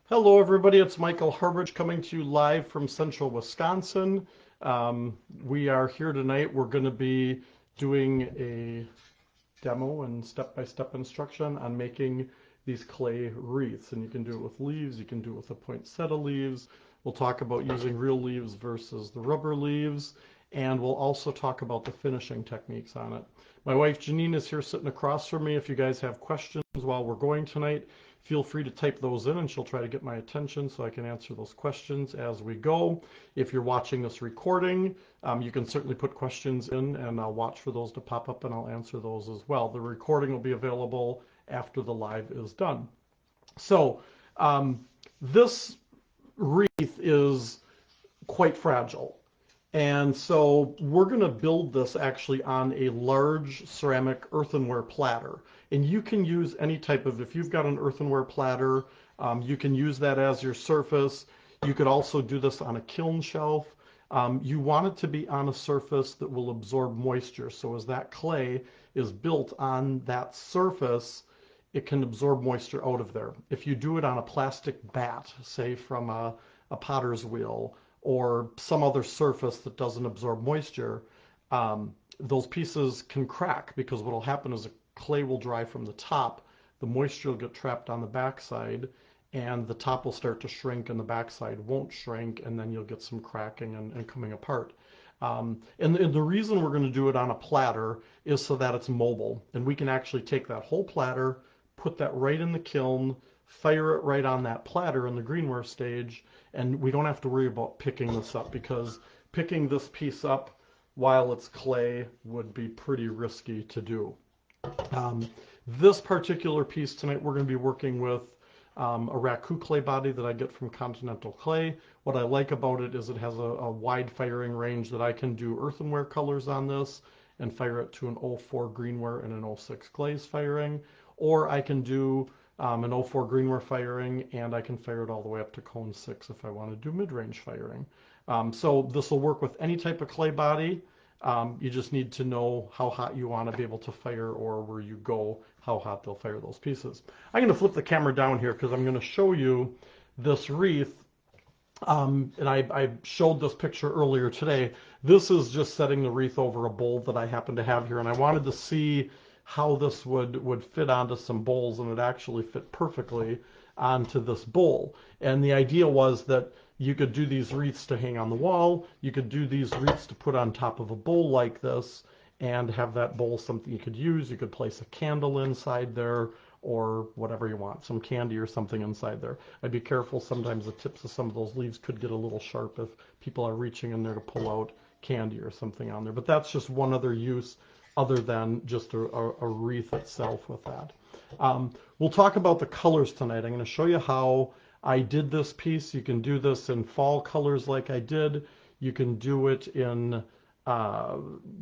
Hello, everybody. It's Michael Harbridge coming to you live from central Wisconsin. We are here tonight. We're going to be doing a demo and step-by-step instruction on making these clay wreaths. And you can do it with leaves. You can do it with a poinsettia leaves. We'll talk about using real leaves versus the rubber leaves. And we'll also talk about the finishing techniques on it. My wife Janine is here sitting across from me. If you guys have questions while we're going tonight, feel free to type those in and she'll try to get my attention so I can answer those questions as we go. If you're watching this recording, you can certainly put questions in and I'll watch for those to pop up and I'll answer those as well. The recording will be available after the live is done. So this wreath is quite fragile. And so we're going to build this actually on a large ceramic earthenware platter. And you can use any type of, if you've got an earthenware platter, you can use that as your surface. You could also do this on a kiln shelf. You want it to be on a surface that will absorb moisture. So as that clay is built on that surface, it can absorb moisture out of there. If you do it on a plastic bat, say from a potter's wheel, or some other surface that doesn't absorb moisture, those pieces can crack because what will happen is the clay will dry from the top, the moisture will get trapped on the backside, and the top will start to shrink and the backside won't shrink, and then you'll get some cracking and coming apart. And the reason we're going to do it on a platter is so that it's mobile, and we can actually take that whole platter, put that right in the kiln, fire it right on that platter in the greenware stage, and we don't have to worry about picking this up because picking this piece up while it's clay would be pretty risky to do. This particular piece tonight we're going to be working with a raku clay body that I get from Continental Clay. What I like about it is it has a wide firing range that I can do earthenware colors on this and fire it to an 04 greenware and an 06 glaze firing, or I can do an 04 greenware firing, and I can fire it all the way up to cone 6 if I want to do mid-range firing. So this will work with any type of clay body. You just need to know how hot you want to be able to fire, or where you go, how hot they'll fire those pieces. I'm going to flip the camera down here because I'm going to show you this wreath. And I showed this picture earlier today. This is just setting the wreath over a bowl that I happen to have here, and I wanted to see how this would fit onto some bowls, and it actually fit perfectly onto this bowl. And the idea was that you could do these wreaths to hang on the wall, you could do these wreaths to put on top of a bowl like this, and have that bowl something you could use. You could place a candle inside there, or whatever you want, some candy or something inside there. I'd be careful, sometimes the tips of some of those leaves could get a little sharp if people are reaching in there to pull out candy or something on there. But that's just one other use other than just a wreath itself with that. We'll talk about the colors tonight. I'm going to show you how I did this piece. You can do this in fall colors like I did. You can do it in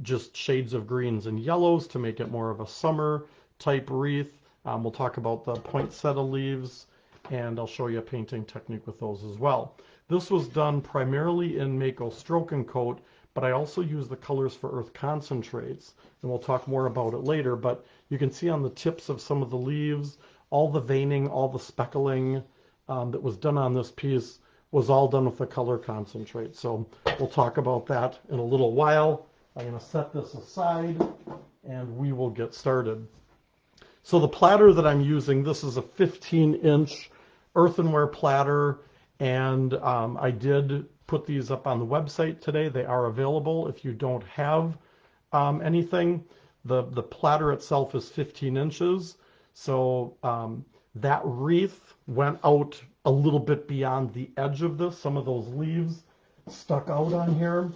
just shades of greens and yellows to make it more of a summer type wreath. We'll talk about the poinsettia leaves, and I'll show you a painting technique with those as well. This was done primarily in Mako Stroke and Coat, but I also use the colors for earth concentrates, and we'll talk more about it later. But you can see on the tips of some of the leaves, all the veining, all the speckling that was done on this piece was all done with the color concentrate. So we'll talk about that in a little while. I'm going to set this aside, and we will get started. So the platter that I'm using, this is a 15-inch earthenware platter, and I did put these up on the website today. They are available if you don't have anything. The platter itself is 15 inches, so that wreath went out a little bit beyond the edge of this. Some of those leaves stuck out on here.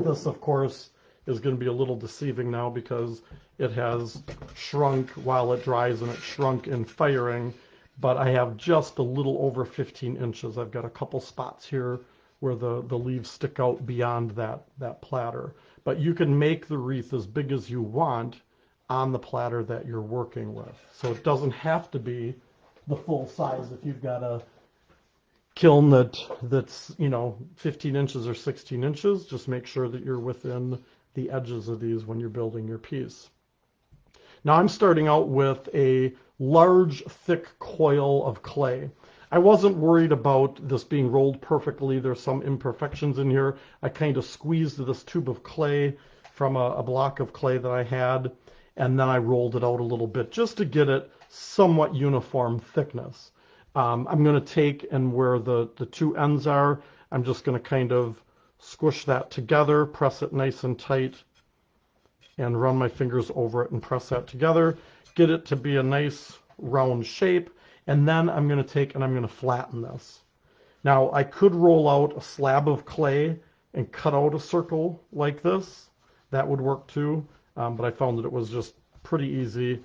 This, of course, is going to be a little deceiving now because it has shrunk while it dries, and it shrunk in firing, but I have just a little over 15 inches. I've got a couple spots here where the leaves stick out beyond that platter. But you can make the wreath as big as you want on the platter that you're working with. So it doesn't have to be the full size. If you've got a kiln that's 15 inches or 16 inches, just make sure that you're within the edges of these when you're building your piece. Now I'm starting out with a large, thick coil of clay. I wasn't worried about this being rolled perfectly. There's some imperfections in here. I kind of squeezed this tube of clay from a block of clay that I had, and then I rolled it out a little bit just to get it somewhat uniform thickness. I'm going to take, and where the two ends are, I'm just going to kind of squish that together, press it nice and tight, and run my fingers over it and press that together. Get it to be a nice round shape, and then I'm going to take and I'm going to flatten this. Now, I could roll out a slab of clay and cut out a circle like this. That would work too, but I found that it was just pretty easy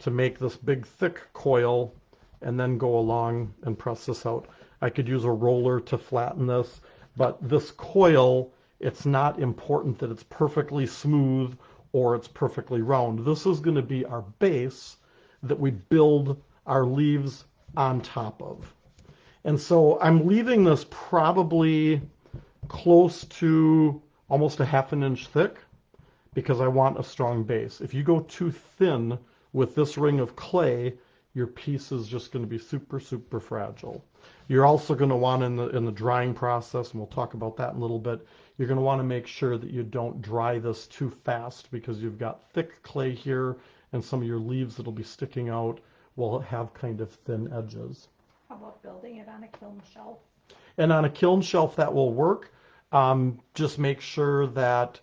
to make this big thick coil and then go along and press this out. I could use a roller to flatten this, but this coil, it's not important that it's perfectly smooth or it's perfectly round. This is going to be our base that we build our leaves on top of. And so I'm leaving this probably close to almost a ½ inch thick because I want a strong base. If you go too thin with this ring of clay, your piece is just going to be super, super fragile. You're also going to want in the drying process, and we'll talk about that in a little bit, you're going to want to make sure that you don't dry this too fast because you've got thick clay here and some of your leaves that'll be sticking out will have kind of thin edges. How about building it on a kiln shelf? And on a kiln shelf that will work. Just make sure that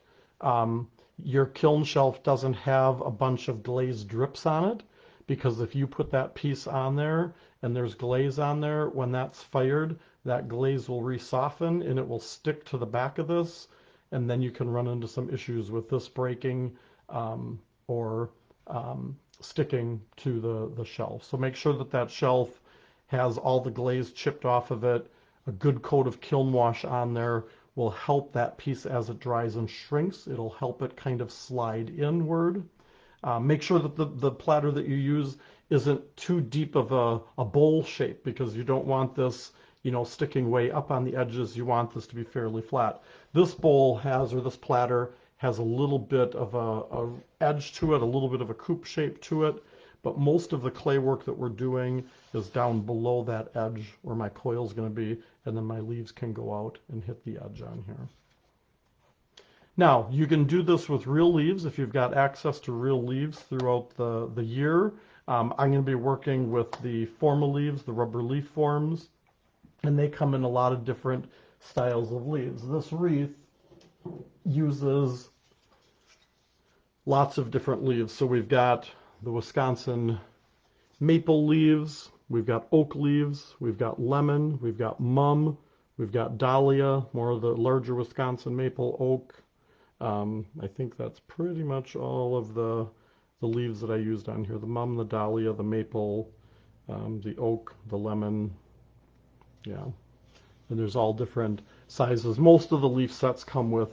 your kiln shelf doesn't have a bunch of glazed drips on it, because if you put that piece on there and there's glaze on there, when that's fired, that glaze will re-soften and it will stick to the back of this, and then you can run into some issues with this breaking or sticking to the shelf. So make sure that that shelf has all the glaze chipped off of it. A good coat of kiln wash on there will help that piece as it dries and shrinks. It'll help it kind of slide inward. Make sure that the platter that you use isn't too deep of a bowl shape, because you don't want this, sticking way up on the edges. You want this to be fairly flat. This bowl has, or this platter has, a little bit of a edge to it, a little bit of a coupe shape to it, but most of the clay work that we're doing is down below that edge where my coil is going to be, and then my leaves can go out and hit the edge on here. Now, you can do this with real leaves if you've got access to real leaves throughout the year. I'm going to be working with the formal leaves, the rubber leaf forms, and they come in a lot of different styles of leaves. This wreath uses lots of different leaves. So we've got the Wisconsin maple leaves, we've got oak leaves, we've got lemon, we've got mum, we've got dahlia, more of the larger Wisconsin maple, oak. I think that's pretty much all of the leaves that I used on here. The mum, the dahlia, the maple, the oak, the lemon, yeah. And there's all different sizes. Most of the leaf sets come with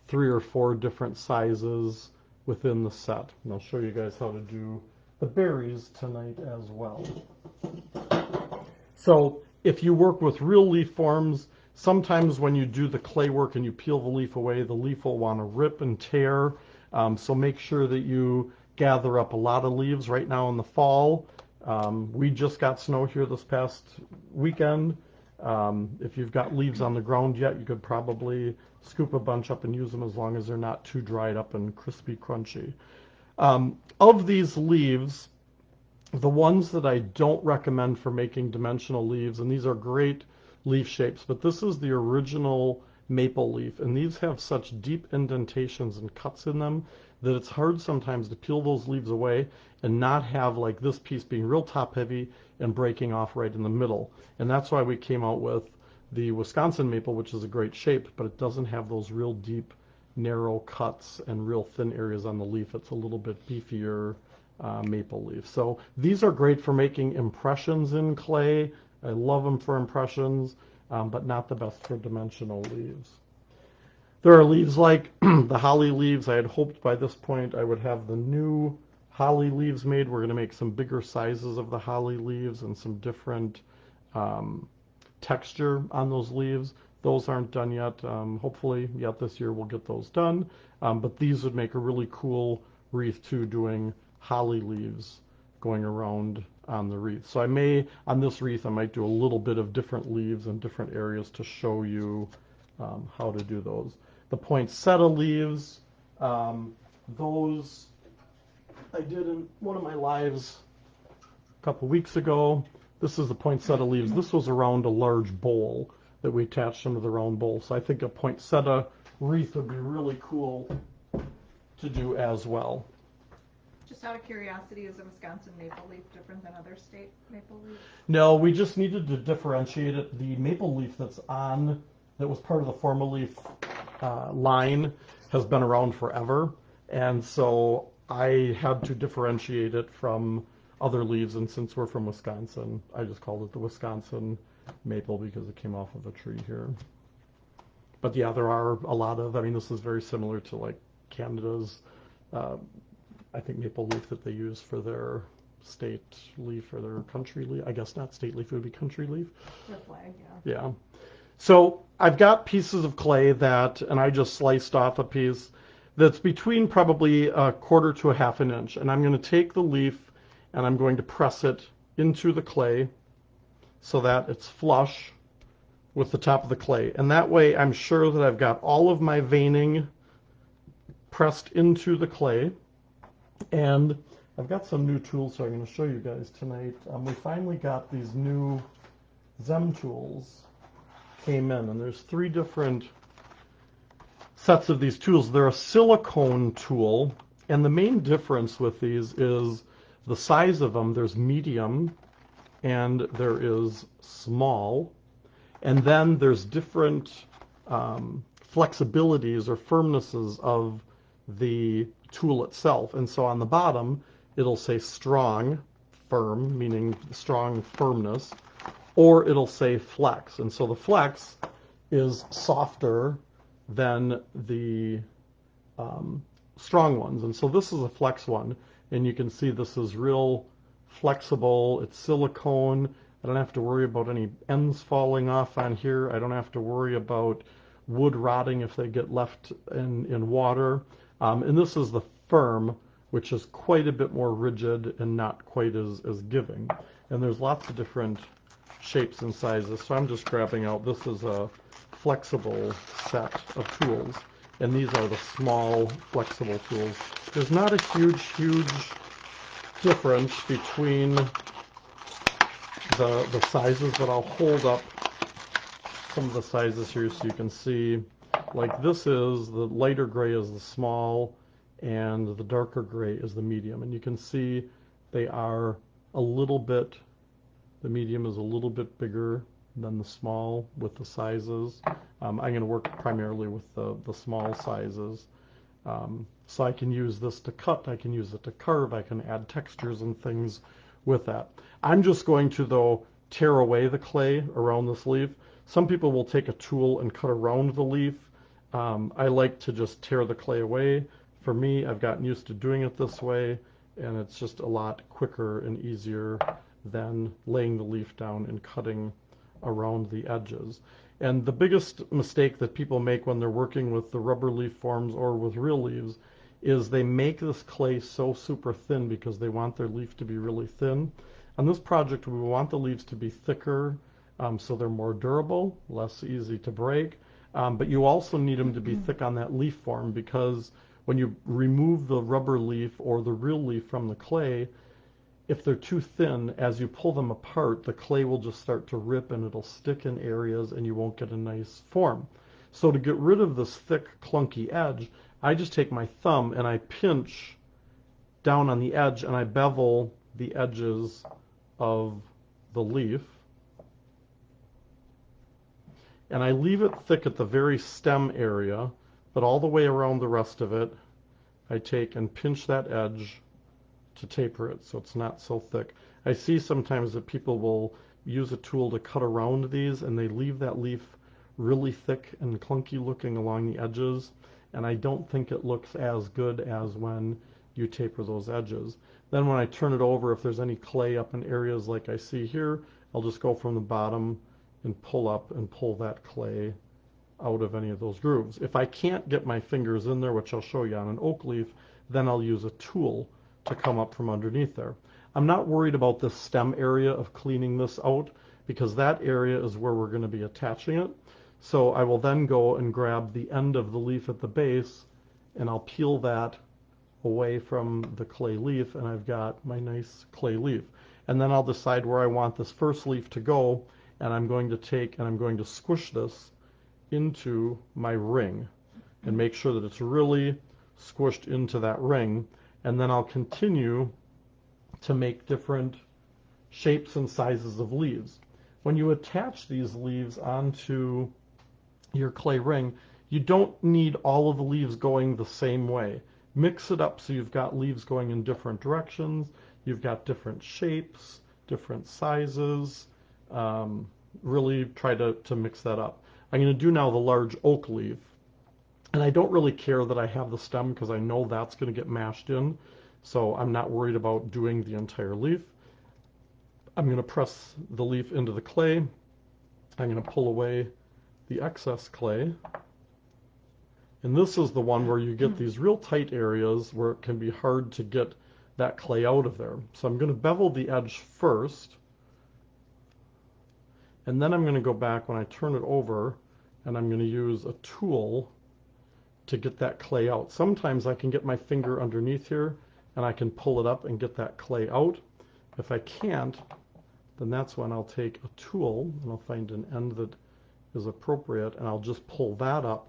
3 or 4 different sizes within the set. And I'll show you guys how to do the berries tonight as well. So if you work with real leaf forms, sometimes when you do the clay work and you peel the leaf away, the leaf will want to rip and tear. So make sure that you gather up a lot of leaves right now in the fall. We just got snow here this past weekend. If you've got leaves on the ground yet, you could probably scoop a bunch up and use them as long as they're not too dried up and crispy, crunchy. Of these leaves, the ones that I don't recommend for making dimensional leaves, and these are great leaf shapes, but this is the original maple leaf, and these have such deep indentations and cuts in them that it's hard sometimes to peel those leaves away and not have like this piece being real top heavy and breaking off right in the middle. And that's why we came out with the Wisconsin maple, which is a great shape, but it doesn't have those real deep narrow cuts and real thin areas on the leaf. It's a little bit beefier maple leaf. So these are great for making impressions in clay. I love them for impressions, but not the best for dimensional leaves. There are leaves like the holly leaves. I had hoped by this point I would have the new holly leaves made. We're going to make some bigger sizes of the holly leaves and some different texture on those leaves. Those aren't done yet. Hopefully yet this year we'll get those done. But these would make a really cool wreath too, doing holly leaves going around on the wreath. So on this wreath, I might do a little bit of different leaves in different areas to show you how to do those. The poinsettia leaves, those I did in one of my lives a couple weeks ago. This is the poinsettia leaves. This was around a large bowl that we attached into the round bowl. So I think a poinsettia wreath would be really cool to do as well. Just out of curiosity, is a Wisconsin maple leaf different than other state maple leaves? No, we just needed to differentiate it. The maple leaf that was part of the Forma leaf line has been around forever. And so I had to differentiate it from other leaves. And since we're from Wisconsin, I just called it the Wisconsin maple because it came off of a tree here. But yeah, there are a lot of, this is very similar to like Canada's, I think maple leaf that they use for their state leaf or their country leaf. I guess not state leaf, it would be country leaf. The flag, yeah. Yeah. So I've got pieces of clay and I just sliced off a piece that's between probably a quarter to a half an inch. And I'm going to take the leaf and I'm going to press it into the clay so that it's flush with the top of the clay. And that way I'm sure that I've got all of my veining pressed into the clay. And I've got some new tools, so I'm going to show you guys tonight. We finally got these new Zem tools came in, and there's 3 different sets of these tools. They're a silicone tool, and the main difference with these is the size of them. There's medium, and there is small, and then there's different flexibilities or firmnesses of the tool itself. And so on the bottom it'll say strong, firm, meaning strong firmness, or it'll say flex. And so the flex is softer than the strong ones. And so this is a flex one, and you can see this is real flexible. It's silicone. I don't have to worry about any ends falling off on here. I don't have to worry about wood rotting if they get left in water. And this is the firm, which is quite a bit more rigid and not quite as giving. And there's lots of different shapes and sizes. So I'm just grabbing out, this is a flexible set of tools. And these are the small flexible tools. There's not a huge difference between the sizes, but I'll hold up some of the sizes here so you can see. Like this is, the lighter gray is the small, and the darker gray is the medium. And you can see they are a little bit, the medium is a little bit bigger than the small with the sizes. I'm going to work primarily with the small sizes. So I can use this to cut, I can use it to carve, I can add textures and things with that. I'm just going to, though, tear away the clay around this leaf. Some people will take a tool and cut around the leaf. I like to just tear the clay away. For me, I've gotten used to doing it this way, and it's just a lot quicker and easier than laying the leaf down and cutting around the edges. And the biggest mistake that people make when they're working with the rubber leaf forms or with real leaves is they make this clay so super thin because they want their leaf to be really thin. On this project, we want the leaves to be thicker, so they're more durable, less easy to break. But you also need them to be thick on that leaf form, because when you remove the rubber leaf or the real leaf from the clay, if they're too thin, as you pull them apart, the clay will just start to rip and it'll stick in areas and you won't get a nice form. So to get rid of this thick, clunky edge, I just take my thumb and I pinch down on the edge and I bevel the edges of the leaf. And I leave it thick at the very stem area, but all the way around the rest of it, I take and pinch that edge to taper it so it's not so thick. I see sometimes that people will use a tool to cut around these and they leave that leaf really thick and clunky looking along the edges, and I don't think it looks as good as when you taper those edges. Then when I turn it over, if there's any clay up in areas like I see here, I'll just go from the bottom and pull up and pull that clay out of any of those grooves. If I can't get my fingers in there, which I'll show you on an oak leaf, then I'll use a tool to come up from underneath there. I'm not worried about this stem area of cleaning this out because that area is where we're going to be attaching it. So I will then go and grab the end of the leaf at the base and I'll peel that away from the clay leaf, and I've got my nice clay leaf. And then I'll decide where I want this first leaf to go, and I'm going to take and I'm going to squish this into my ring and make sure that it's really squished into that ring. And then I'll continue to make different shapes and sizes of leaves. When you attach these leaves onto your clay ring, you don't need all of the leaves going the same way. Mix it up so you've got leaves going in different directions, you've got different shapes, different sizes. Really try to mix that up. I'm going to do now the large oak leaf. And I don't really care that I have the stem because I know that's going to get mashed in. So I'm not worried about doing the entire leaf. I'm going to press the leaf into the clay. I'm going to pull away the excess clay. And this is the one where you get these real tight areas where it can be hard to get that clay out of there. So I'm going to bevel the edge first. And then I'm going to go back when I turn it over, and I'm going to use a tool to get that clay out. Sometimes I can get my finger underneath here and I can pull it up and get that clay out. If I can't, then that's when I'll take a tool and I'll find an end that is appropriate, and I'll just pull that up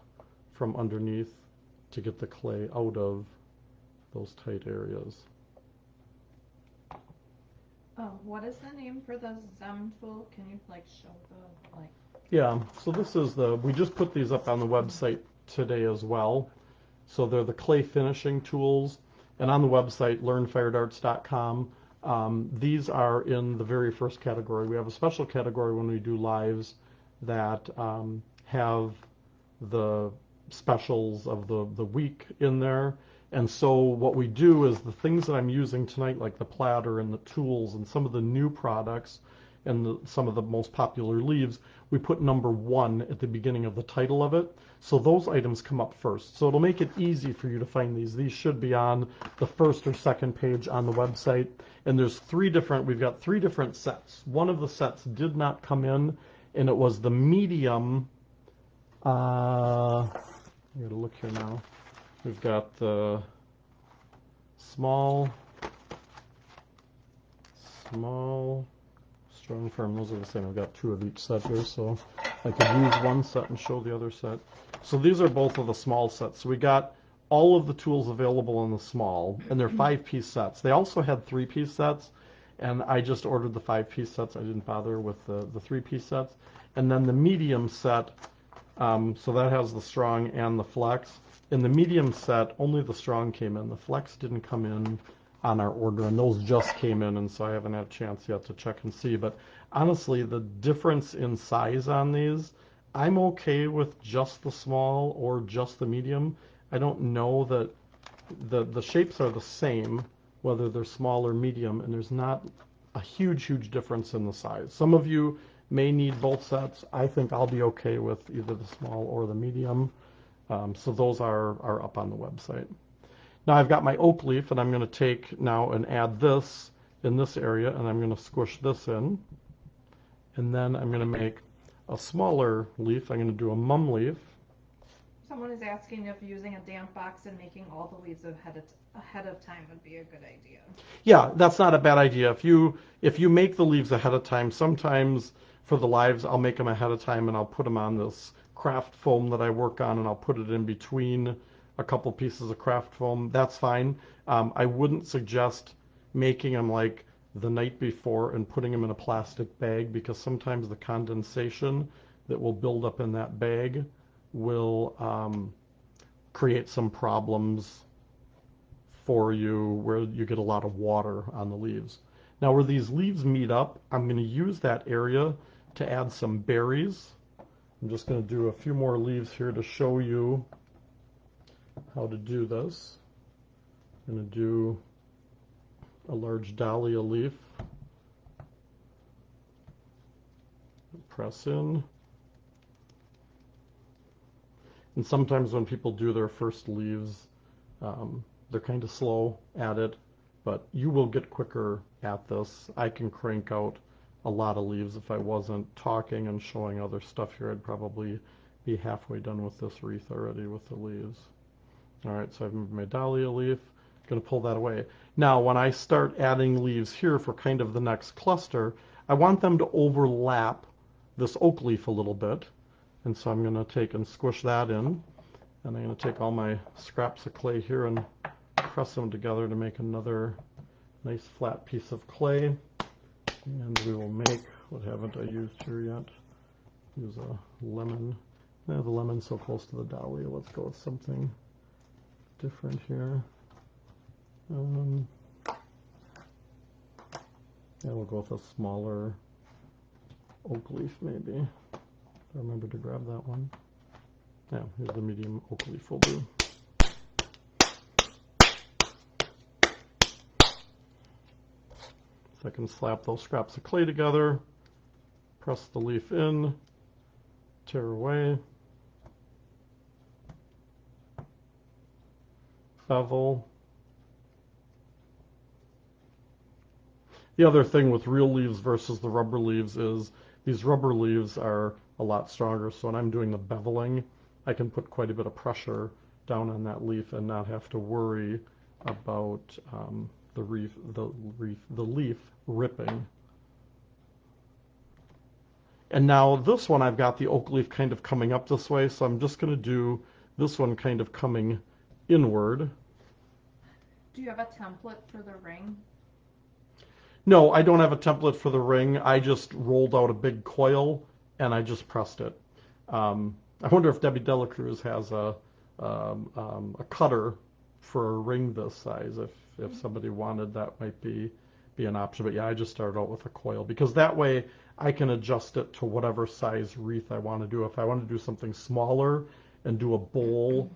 from underneath to get the clay out of those tight areas. What is the name for the Zem tool? Can you show the Yeah, so this is we just put these up on the website today as well. So they're the clay finishing tools, and on the website learnfiredarts.com, these are in the very first category. We have a special category when we do lives that have the specials of the week in there. And so what we do is the things that I'm using tonight, like the platter and the tools and some of the new products and some of the most popular leaves, we put number 1 at the beginning of the title of it. So those items come up first. So it'll make it easy for you to find these. These should be on the first or second page on the website. And there's we've got 3 different sets. One of the sets did not come in, and it was the medium. I gotta look here now. We've got the small, strong, firm. Those are the same. I've got 2 of each set here, so I could use one set and show the other set. So these are both of the small sets. So we got all of the tools available in the small, and they're 5-piece sets. They also had 3-piece sets, and I just ordered the 5-piece sets. I didn't bother with the 3-piece sets. And then the medium set, so that has the strong and the flex. In the medium set, only the strong came in. The flex didn't come in on our order, and those just came in, and so I haven't had a chance yet to check and see. But honestly, the difference in size on these, I'm okay with just the small or just the medium. I don't know that the shapes are the same, whether they're small or medium, and there's not a huge difference in the size. Some of you may need both sets. I think I'll be okay with either the small or the medium. So those are up on the website. Now I've got my oak leaf, and I'm going to take now and add this in this area, and I'm going to squish this in. And then I'm going to make a smaller leaf. I'm going to do a mum leaf. Someone is asking if using a damp box and making all the leaves ahead of time would be a good idea. Yeah, that's not a bad idea. If you make the leaves ahead of time, sometimes for the lives I'll make them ahead of time and I'll put them on this craft foam that I work on, and I'll put it in between a couple pieces of craft foam. That's fine. I wouldn't suggest making them like the night before and putting them in a plastic bag, because sometimes the condensation that will build up in that bag will create some problems for you where you get a lot of water on the leaves. Now where these leaves meet up, I'm going to use that area to add some berries. I'm just going to do a few more leaves here to show you how to do this. I'm going to do a large dahlia leaf. Press in. And sometimes when people do their first leaves, they're kind of slow at it, but you will get quicker at this. I can crank out a lot of leaves. If I wasn't talking and showing other stuff here, I'd probably be halfway done with this wreath already with the leaves. All right, so I've moved my dahlia leaf. I'm going to pull that away. Now, when I start adding leaves here for kind of the next cluster, I want them to overlap this oak leaf a little bit. And so I'm going to take and squish that in. And I'm going to take all my scraps of clay here and press them together to make another nice flat piece of clay. And we will make, what haven't I used here yet? Use a lemon. The lemon's so close to the dahlia. Let's go with something different here. Yeah, we'll go with a smaller oak leaf maybe. I remember to grab that one. Yeah, here's the medium oak leaf will do. So I can slap those scraps of clay together, press the leaf in, tear away, bevel. The other thing with real leaves versus the rubber leaves is these rubber leaves are a lot stronger, so when I'm doing the beveling, I can put quite a bit of pressure down on that leaf and not have to worry about the leaf ripping. And now this one, I've got the oak leaf kind of coming up this way, so I'm just going to do this one kind of coming inward. Do you have a template for the ring? No, I don't have a template for the ring. I just rolled out a big coil and I just pressed it. I wonder if Debbie Delacruz has a cutter for a ring this size. If somebody wanted, that might be an option. But yeah, I just started out with a coil because that way I can adjust it to whatever size wreath I want to do. If I want to do something smaller and do a bowl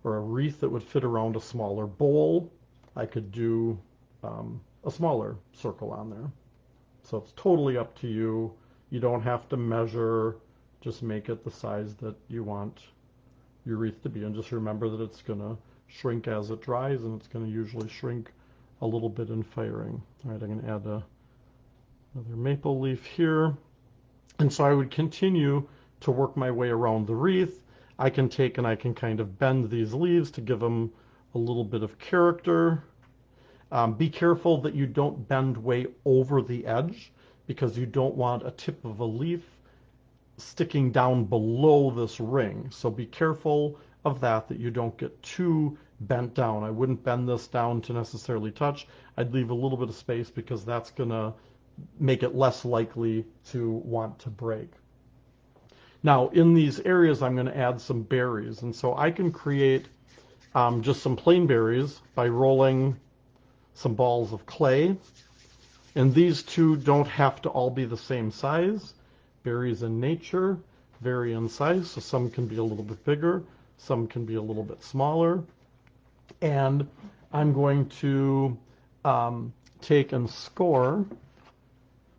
or a wreath that would fit around a smaller bowl, I could do a smaller circle on there. So it's totally up to you. You don't have to measure. Just make it the size that you want your wreath to be. And just remember that it's going to shrink as it dries, and it's going to usually shrink a little bit in firing. All right, I'm going to add another maple leaf here. And so I would continue to work my way around the wreath. I can take and I can kind of bend these leaves to give them a little bit of character. Be careful that you don't bend way over the edge because you don't want a tip of a leaf sticking down below this ring. So be careful of that you don't get too bent down. I wouldn't bend this down to necessarily touch. I'd leave a little bit of space because that's going to make it less likely to want to break. Now in these areas I'm going to add some berries, and so I can create just some plain berries by rolling some balls of clay, and these two don't have to all be the same size. Berries in nature vary in size, so some can be a little bit bigger, some can be a little bit smaller. And I'm going to take and score.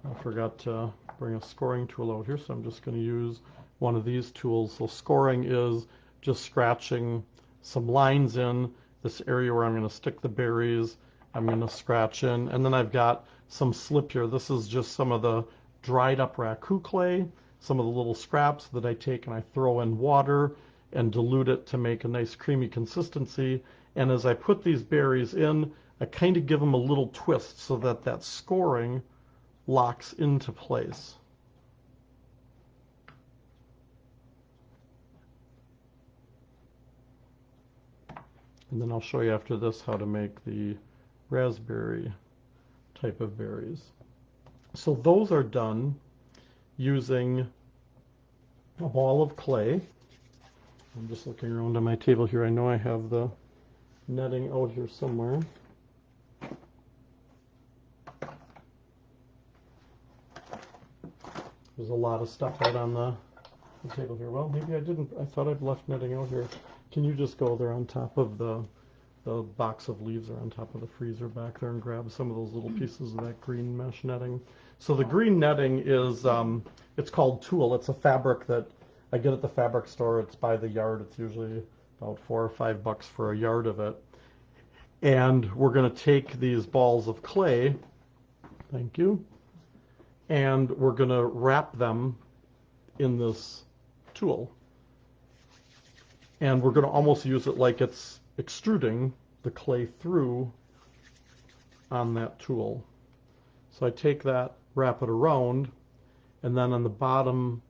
I forgot to bring a scoring tool out here, so I'm just going to use one of these tools. So scoring is just scratching some lines in this area where I'm going to stick the berries. I'm going to scratch in, and then I've got some slip here. This is just some of the dried up raku clay, some of the little scraps that I take and I throw in water and dilute it to make a nice creamy consistency. And as I put these berries in, I kind of give them a little twist so that that scoring locks into place. And then I'll show you after this how to make the raspberry type of berries. So those are done using a ball of clay. I'm just looking around on my table here. I know I have the netting out here somewhere. There's a lot of stuff out on the table here. Well, maybe I didn't. I thought I'd left netting out here. Can you just go there on top of the box of leaves or on top of the freezer back there and grab some of those little pieces of that green mesh netting? So the green netting is, it's called tulle. It's a fabric that I get at the fabric store. It's by the yard. It's usually about $4 or $5 for a yard of it. And we're going to take these balls of clay, thank you, and we're going to wrap them in this tool. And we're going to almost use it like it's extruding the clay through on that tool. So I take that, wrap it around, and then on the bottom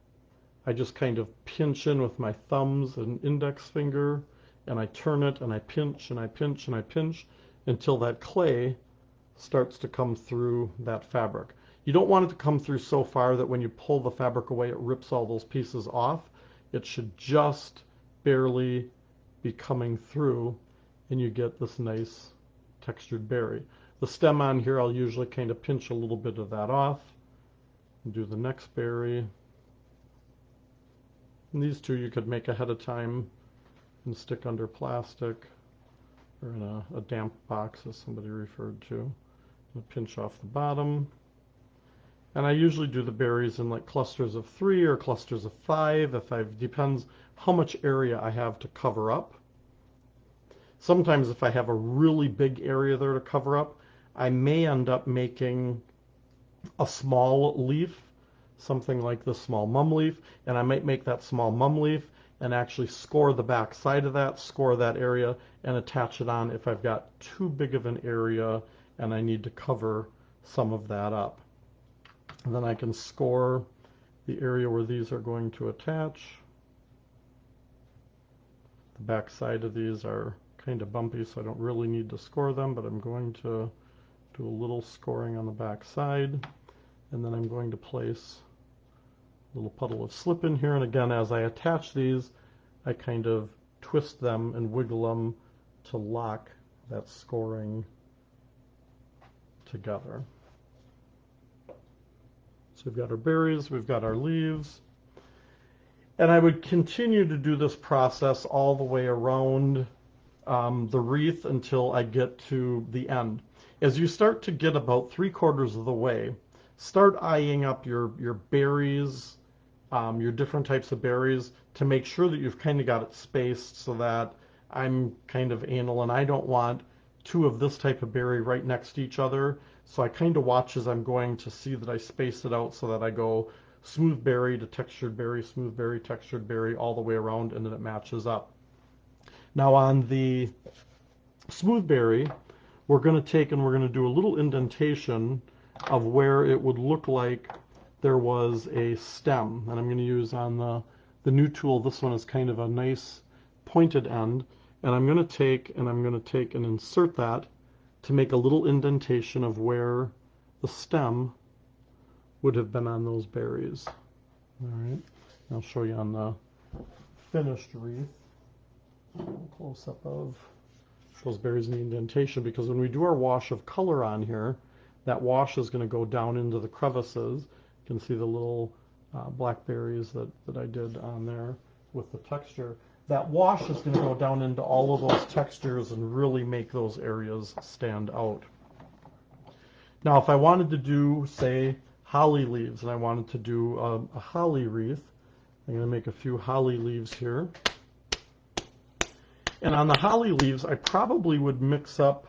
I just kind of pinch in with my thumbs and index finger, and I turn it and I pinch and I pinch and I pinch until that clay starts to come through that fabric. You don't want it to come through so far that when you pull the fabric away it rips all those pieces off. It should just barely be coming through and you get this nice textured berry. The stem on here I'll usually kind of pinch a little bit of that off and do the next berry. And these two you could make ahead of time and stick under plastic or in a damp box, as somebody referred to. And pinch off the bottom. And I usually do the berries in like clusters of 3 or clusters of 5. Depends how much area I have to cover up. Sometimes if I have a really big area there to cover up, I may end up making a small leaf, something like this small mum leaf, and I might make that small mum leaf and actually score the back side of that, score that area, and attach it on if I've got too big of an area and I need to cover some of that up. And then I can score the area where these are going to attach. The back side of these are kind of bumpy, so I don't really need to score them, but I'm going to do a little scoring on the back side. And then I'm going to place a little puddle of slip in here. And again, as I attach these, I kind of twist them and wiggle them to lock that scoring together. So we've got our berries, we've got our leaves. And I would continue to do this process all the way around the wreath until I get to the end. As you start to get about 3/4 of the way, start eyeing up your berries, your different types of berries, to make sure that you've kind of got it spaced so that I'm kind of anal and I don't want 2 of this type of berry right next to each other. So I kind of watch as I'm going to see that I space it out so that I go smooth berry to textured berry, smooth berry, textured berry, all the way around, and then it matches up. Now on the smooth berry, we're going to take and we're going to do a little indentation of where it would look like there was a stem. And I'm going to use on the new tool, this one is kind of a nice pointed end. And I'm going to take and insert that to make a little indentation of where the stem would have been on those berries. All right, I'll show you on the finished wreath. Close up of those berries in the indentation, because when we do our wash of color on here, that wash is going to go down into the crevices. You can see the little blackberries that I did on there with the texture. That wash is going to go down into all of those textures and really make those areas stand out. Now, if I wanted to do, say, holly leaves, and I wanted to do a holly wreath, I'm going to make a few holly leaves here. And on the holly leaves, I probably would mix up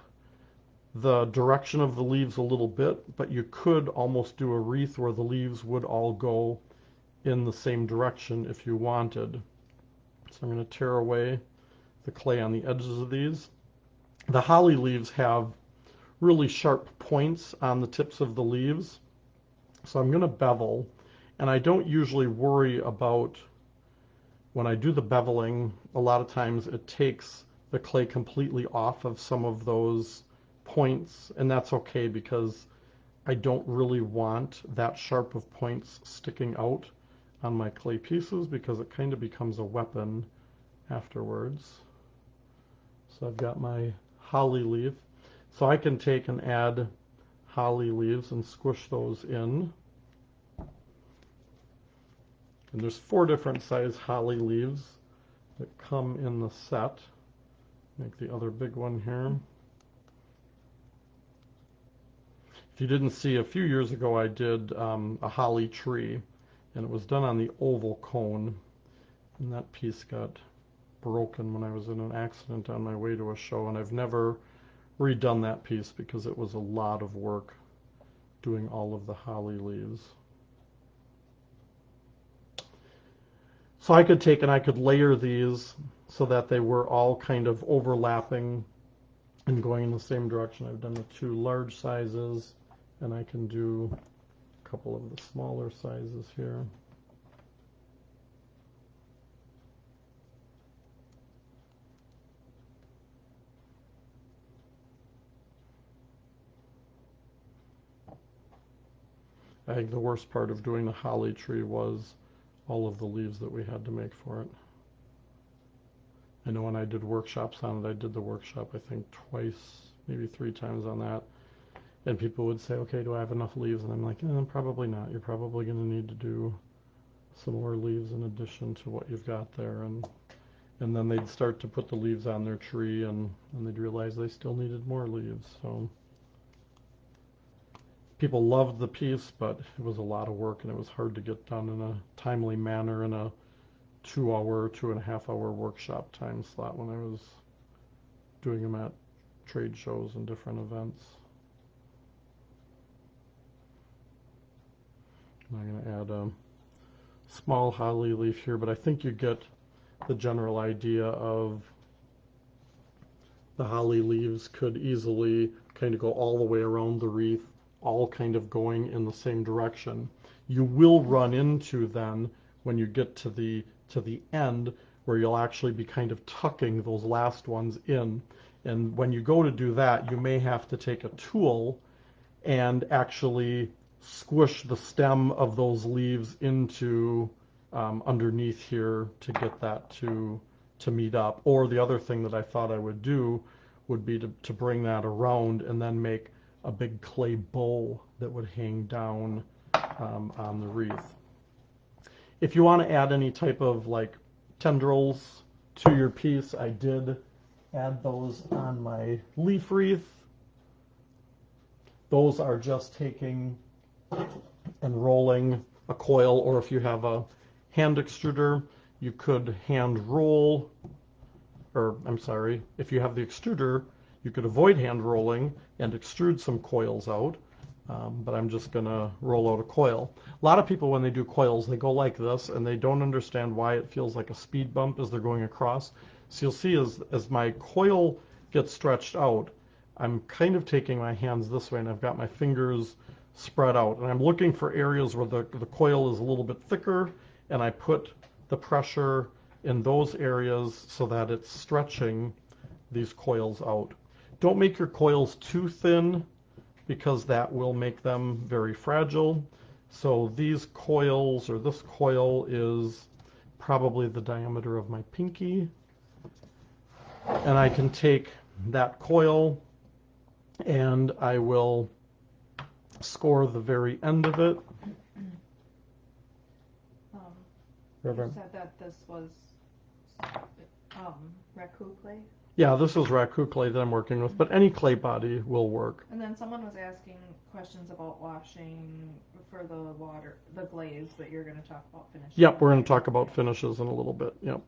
the direction of the leaves a little bit, but you could almost do a wreath where the leaves would all go in the same direction if you wanted. So I'm going to tear away the clay on the edges of these. The holly leaves have really sharp points on the tips of the leaves, so I'm going to bevel, and I don't usually worry about, when I do the beveling, a lot of times it takes the clay completely off of some of those points, and that's okay because I don't really want that sharp of points sticking out on my clay pieces because it kind of becomes a weapon afterwards. So I've got my holly leaf. So I can take and add holly leaves and squish those in. And there's 4 different size holly leaves that come in the set. Make the other big one here. If you didn't see, a few years ago I did a holly tree, and it was done on the oval cone, and that piece got broken when I was in an accident on my way to a show, and I've never redone that piece because it was a lot of work doing all of the holly leaves. So I could take and I could layer these so that they were all kind of overlapping and going in the same direction. I've done the 2 large sizes, and I can do a couple of the smaller sizes here. I think the worst part of doing the holly tree was all of the leaves that we had to make for it. I know when I did workshops on it, I did the workshop I think twice, maybe 3 times on that. And people would say, okay, do I have enough leaves? And I'm like, probably not. You're probably going to need to do some more leaves in addition to what you've got there. And then they'd start to put the leaves on their tree, and they'd realize they still needed more leaves. So people loved the piece, but it was a lot of work, and it was hard to get done in a timely manner in a 2-hour, 2.5-hour workshop time slot when I was doing them at trade shows and different events. I'm going to add a small holly leaf here, but I think you get the general idea of the holly leaves could easily kind of go all the way around the wreath, all kind of going in the same direction. You will run into then when you get to the end where you'll actually be kind of tucking those last ones in. And when you go to do that, you may have to take a tool and actually squish the stem of those leaves into underneath here to get that to meet up. Or the other thing that I thought I would do would be to bring that around and then make a big clay bowl that would hang down on the wreath. If you want to add any type of like tendrils to your piece, I did add those on my leaf wreath. Those are just taking and rolling a coil, or if you have a hand extruder, you could hand roll, or I'm sorry, if you have the extruder, you could avoid hand rolling and extrude some coils out, but I'm just going to roll out a coil. A lot of people, when they do coils, they go like this, and they don't understand why it feels like a speed bump as they're going across. So you'll see as my coil gets stretched out, I'm kind of taking my hands this way, and I've got my fingers spread out, and I'm looking for areas where the coil is a little bit thicker, and I put the pressure in those areas so that it's stretching these coils out. Don't make your coils too thin because that will make them very fragile. So these coils, or this coil, is probably the diameter of my pinky, and I can take that coil and I will score the very end of it. You said that this was raku clay? Yeah, this is raku clay that I'm working with, but any clay body will work. And then someone was asking questions about washing for the glaze, but you're going to talk about finishes. Yep, we're going to talk about finishes in a little bit. Yep.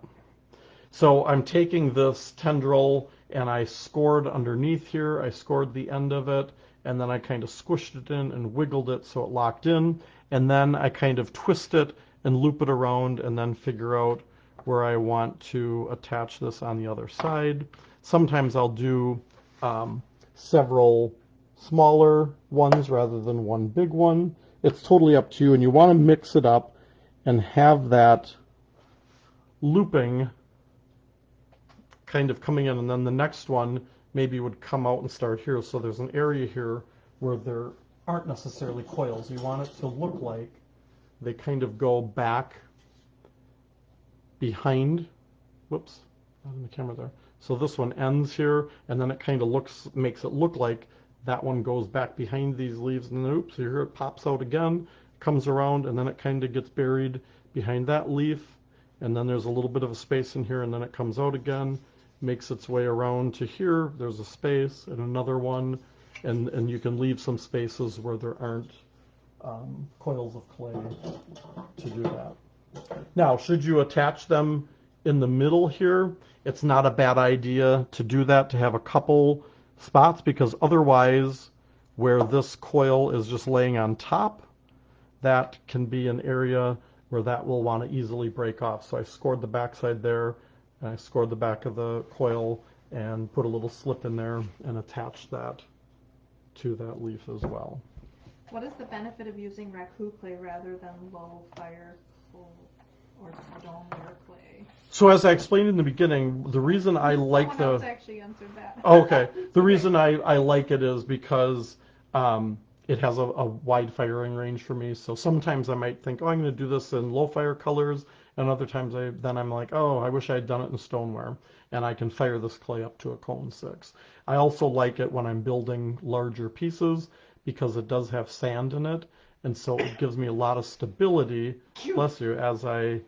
So I'm taking this tendril and I scored underneath here. I scored the end of it, and then I kind of squished it in and wiggled it so it locked in, and then I kind of twist it and loop it around and then figure out where I want to attach this on the other side. Sometimes I'll do several smaller ones rather than one big one. It's totally up to you, and you want to mix it up and have that looping kind of coming in, and then the next one maybe would come out and start here. So there's an area here where there aren't necessarily coils. You want it to look like they kind of go back behind, whoops, not in the camera there. So this one ends here, and then it kind of makes it look like that one goes back behind these leaves, and then oops, here it pops out again, comes around, and then it kind of gets buried behind that leaf, and then there's a little bit of a space in here, and then it comes out again, makes its way around to here, there's a space, and another one, and you can leave some spaces where there aren't coils of clay to do that. Now, should you attach them in the middle here, it's not a bad idea to do that, to have a couple spots, because otherwise where this coil is just laying on top, that can be an area where that will want to easily break off. So I scored the backside there, and I scored the back of the coil and put a little slip in there and attached that to that leaf as well. What is the benefit of using raku clay rather than low fire or stoneware clay? So as I explained in the beginning, the reason I like Someone else actually answered that. Okay. The reason I like it is because it has a wide firing range for me. So sometimes I might think, oh, I'm going to do this in low fire colors, and other times I'm like, oh, I wish I had done it in stoneware, and I can fire this clay up to a cone 6. I also like it when I'm building larger pieces because it does have sand in it, and so it gives me a lot of stability, bless you, as I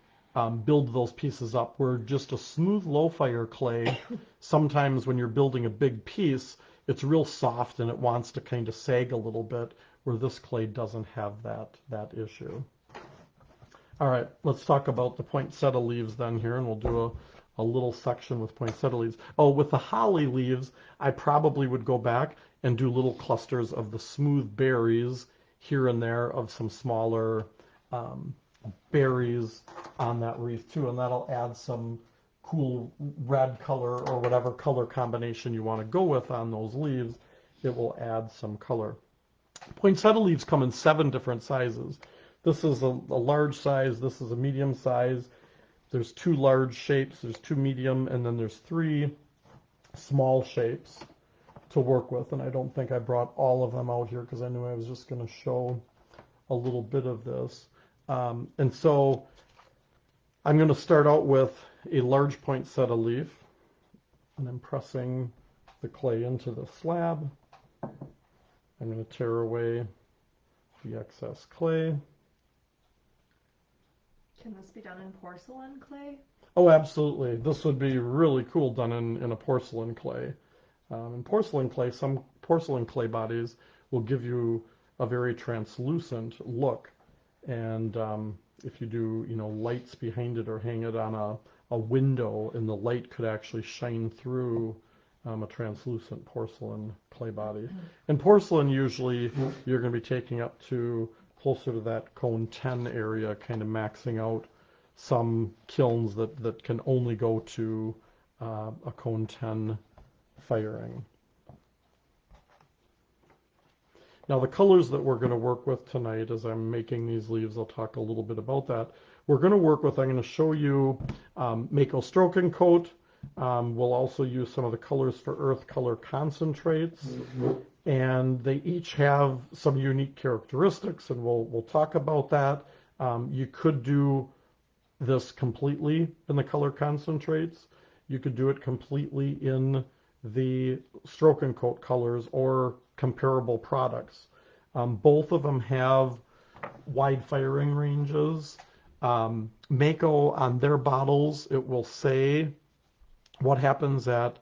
build those pieces up. Where just a smooth low fire clay, sometimes when you're building a big piece, it's real soft and it wants to kind of sag a little bit, where this clay doesn't have that issue. All right, let's talk about the poinsettia leaves then here, and we'll do a little section with poinsettia leaves. Oh, with the holly leaves, I probably would go back and do little clusters of the smooth berries here and there of some smaller berries on that wreath too, and that'll add some cool red color or whatever color combination you want to go with on those leaves. It will add some color. Poinsettia leaves come in 7 different sizes. This is a large size, this is a medium size, there's 2 large shapes, there's 2 medium, and then there's 3 small shapes to work with. And I don't think I brought all of them out here because I knew I was just going to show a little bit of this. And so I'm going to start out with a large poinsettia leaf, and I'm pressing the clay into the slab. I'm going to tear away the excess clay. Can this be done in porcelain clay? Oh, absolutely. This would be really cool done in a porcelain clay. In porcelain clay, some porcelain clay bodies will give you a very translucent look. And if you do, lights behind it or hang it on a window, and the light could actually shine through a translucent porcelain clay body. And porcelain, usually, you're going to be taking up to closer to that cone 10 area, kind of maxing out some kilns that can only go to a cone 10 firing. Now the colors that we're going to work with tonight, as I'm making these leaves, I'll talk a little bit about that. We're going to work with, I'm going to show you Mako Stroke and Coat. We'll also use some of the colors for earth color concentrates. And they each have some unique characteristics, and we'll talk about that. You could do this completely in the color concentrates. You could do it completely in the Stroke and Coat colors or comparable products. Both of them have wide firing ranges. Mako, on their bottles, it will say what happens at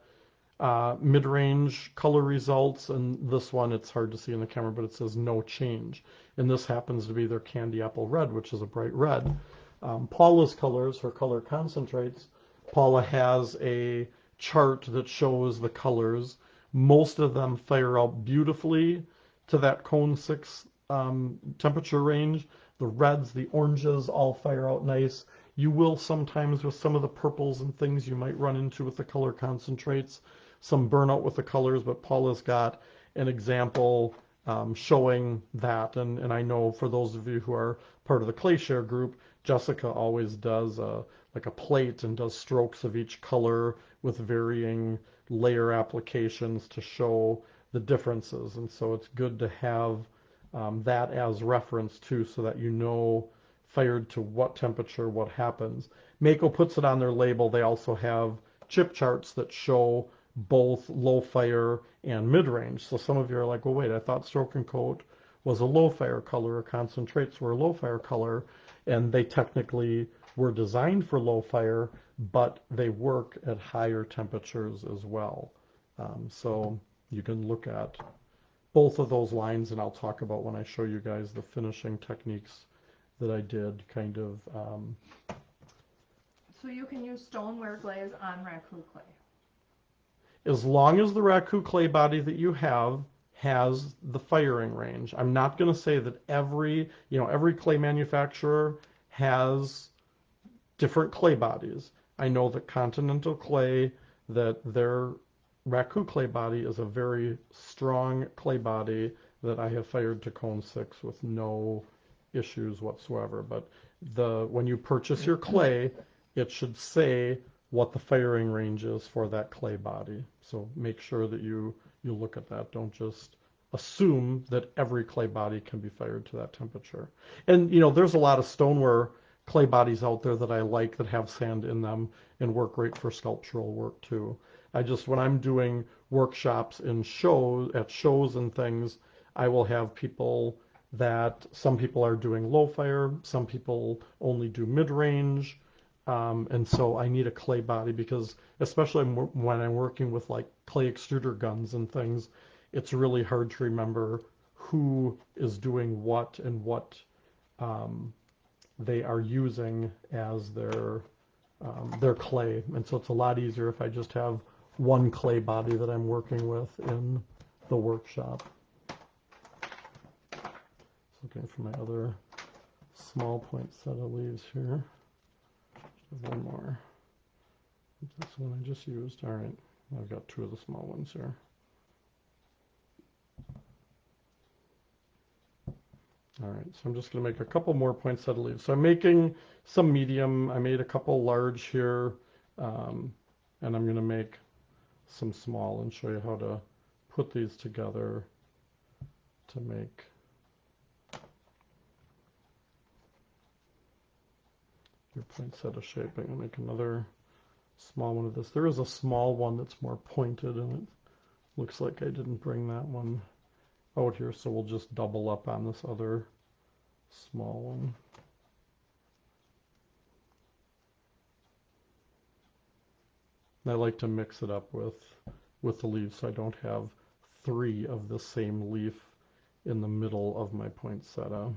mid-range color results, and this one, it's hard to see in the camera, but it says no change. And this happens to be their candy apple red, which is a bright red. Paula's colors, her color concentrates, Paula has a chart that shows the colors. Most of them fire out beautifully to that cone 6 temperature range. The reds, the oranges all fire out nice. You will sometimes, with some of the purples and things, you might run into with the color concentrates, some burnout with the colors, but Paula's got an example showing that. And I know for those of you who are part of the ClayShare group, Jessica always does like a plate and does strokes of each color with varying layer applications to show the differences. And so it's good to have that as reference too, so that you know fired to what temperature, what happens. Mako puts it on their label. They also have chip charts that show both low fire and mid-range. So some of you are like, well, wait, I thought Stroke and Coat was a low fire color, or concentrates were a low fire color, and they technically were designed for low fire, but they work at higher temperatures as well. So you can look at both of those lines, and I'll talk about when I show you guys the finishing techniques that I did kind of. So you can use stoneware glaze on raku clay. as long as the raku clay body that you have has the firing range. I'm not going to say that every clay manufacturer has different clay bodies. I know that Continental Clay, that their raku clay body is a very strong clay body that I have fired to cone 6 with no issues whatsoever. But when you purchase your clay, it should say what the firing range is for that clay body. So make sure that you look at that. Don't just assume that every clay body can be fired to that temperature. And there's a lot of stoneware clay bodies out there that I like that have sand in them and work great for sculptural work too. When I'm doing workshops at shows and things, I will have some people are doing low fire, some people only do mid-range, and so I need a clay body because especially when I'm working with like clay extruder guns and things, it's really hard to remember who is doing what and what they are using as their clay. And so it's a lot easier if I just have one clay body that I'm working with in the workshop. Looking for my other small point set of leaves here. One more. This one I just used. All right, I've got 2 of the small ones here. All right, so I'm just going to make a couple more poinsettia leaves. So I'm making some medium. I made a couple large here, and I'm going to make some small and show you how to put these together to make your poinsettia shape. I'm going to make another small one of this. There is a small one that's more pointed, and it looks like I didn't bring that one out here, so we'll just double up on this other small one. And I like to mix it up with the leaves so I don't have 3 of the same leaf in the middle of my poinsettia.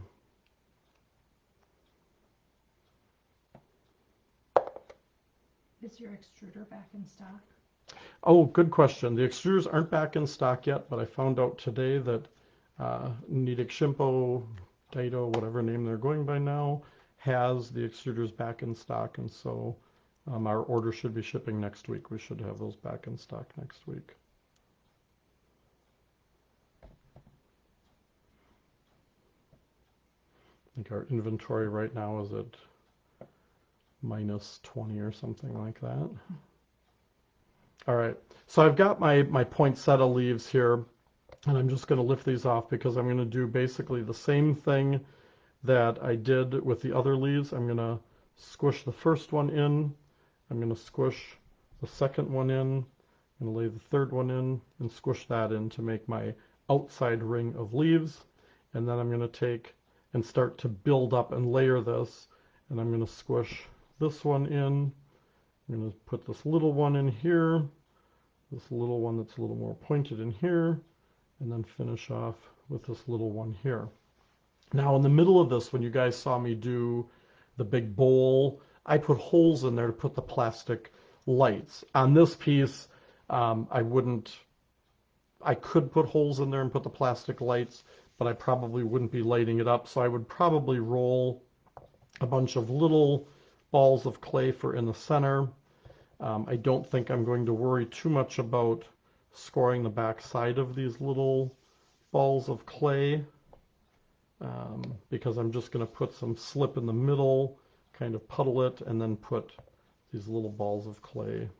Is your extruder back in stock? Oh, good question. The extruders aren't back in stock yet, but I found out today that Nidec Shimpo, Daito, whatever name they're going by now, has the extruders back in stock, and so our order should be shipping next week. We should have those back in stock next week. I think our inventory right now is at -20 or something like that. All right, so I've got my poinsettia leaves here, and I'm just going to lift these off because I'm going to do basically the same thing that I did with the other leaves. I'm going to squish the first one in, I'm going to squish the second one in, I'm going to lay the third one in and squish that in to make my outside ring of leaves, and then I'm going to take and start to build up and layer this, and I'm going to squish this one in. I'm going to put this little one in here, this little one that's a little more pointed in here, and then finish off with this little one here. Now in the middle of this, when you guys saw me do the big bowl, I put holes in there to put the plastic lights. On this piece, I could put holes in there and put the plastic lights, but I probably wouldn't be lighting it up, so I would probably roll a bunch of little balls of clay for in the center. I don't think I'm going to worry too much about scoring the back side of these little balls of clay because I'm just going to put some slip in the middle, kind of puddle it, and then put these little balls of clay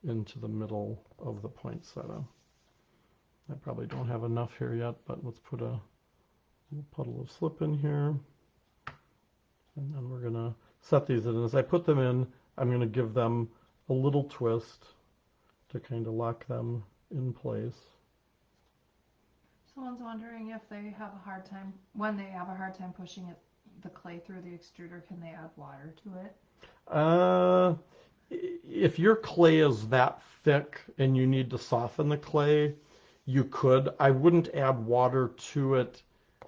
into the middle of the poinsettia. I probably don't have enough here yet, but let's put a little puddle of slip in here. And then we're going to set these in. As I put them in, I'm going to give them a little twist to kind of lock them in place. Someone's wondering if they have a hard time, when they have a hard time pushing the clay through the extruder, can they add water to it? If your clay is that thick and you need to soften the clay, you could. I wouldn't add water to it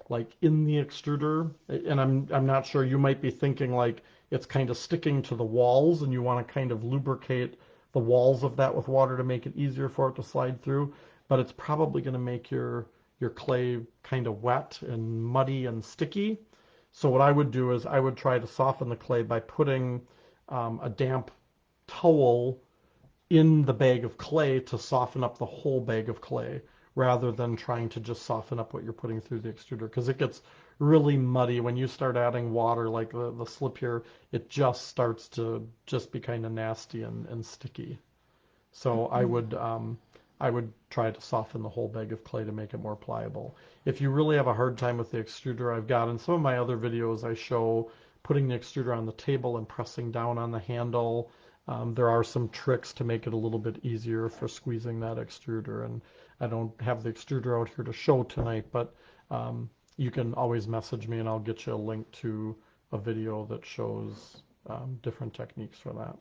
like in the extruder, and I'm not sure, you might be thinking like it's kind of sticking to the walls and you want to kind of lubricate the walls of that with water to make it easier for it to slide through, but it's probably going to make your clay kind of wet and muddy and sticky. So what I would do is I would try to soften the clay by putting a damp towel in the bag of clay to soften up the whole bag of clay rather than trying to just soften up what you're putting through the extruder, because it gets really muddy when you start adding water, like the slip here. It just starts to just be kind of nasty and sticky. So I would try to soften the whole bag of clay to make it more pliable. If you really have a hard time with the extruder, I've got in some of my other videos I show putting the extruder on the table and pressing down on the handle. There are some tricks to make it a little bit easier for squeezing that extruder, and I don't have the extruder out here to show tonight, but you can always message me and I'll get you a link to a video that shows different techniques for that.